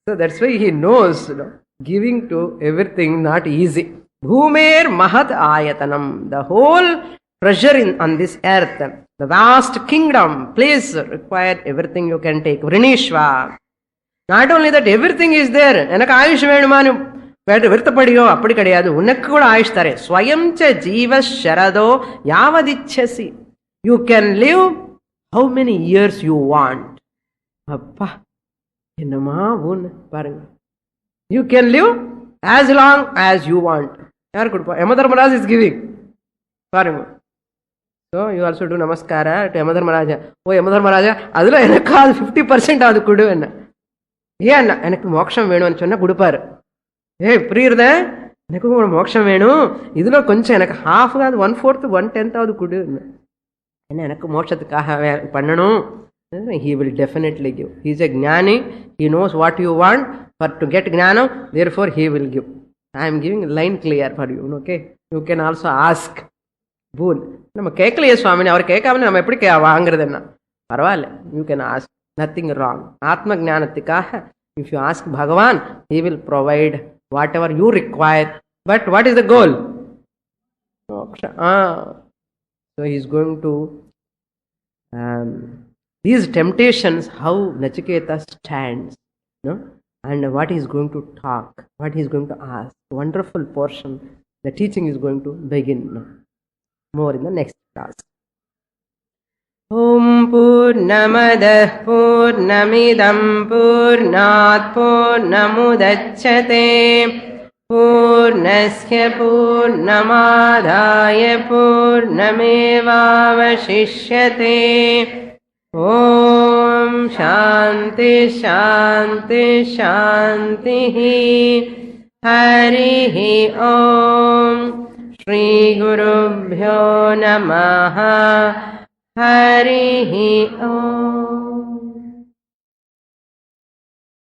So that's why he knows, giving to everything not easy. Bhumer mahat ayatanam. The whole treasure on this earth, the vast kingdom, place required everything you can take. Vrinishva. Not only that, everything is there. எனக்கு ஆயுஷ் வேணுமானு வருத்தப்படியோ அப்படி கிடையாது. உனக்கு கூட ஆயுஷ் தரேன். ஸ்வயம் ச ஜீவ ஷரதோ யாவதிச்சசி. You can live how many years you want. அப்பா என்னமா ஒன்று பாருங்க. You can live as long as you want. யார் கொடுப்பா? Yamadharmaraj is giving. பாருங்க. So you also do namaskara to Yamadharmaraja. ஓ யமதர்மராஜா, அதில் எனக்கு அது 50% அது கொடு. என்ன ஏன் அண்ணா எனக்கு மோட்சம் வேணும்னு சொன்னால் கொடுப்பாரு. புரியுறத, எனக்கு மோட்சம் வேணும், இதில் கொஞ்சம் எனக்கு ஹாஃப், அது 1/4, 1/10 கொடு. என்ன எனக்கு மோட்சத்துக்காக பண்ணணும். He will definitely give. He is a gnani. He knows what you want. For to get gnanam, therefore he will give. I am giving line clear for you. Okay, you can also ask. Boon நம்ம கேட்கலையே சுவாமினி, அவர் கேட்காம நம்ம எப்படி வாங்குறது? என்ன பரவாயில்ல, you can ask, nothing wrong. ஆத்ம ஞானத்துக்காக if you ask பகவான், he will provide whatever you require. But what is the goal? So he is going to these temptations, how Nachiketa stands, and what he is going to talk, what he is going to ask. Wonderful portion. The teaching is going to begin more in the next class. Om Purnamadah Purnamidam Purnat Purnamudachyate Purnasya Purnamadaya Purnamevavashishyate. Om Shanti Shanti Shanti. Harihi Om. Shri Gurubhyo Namaha. Harihi Om.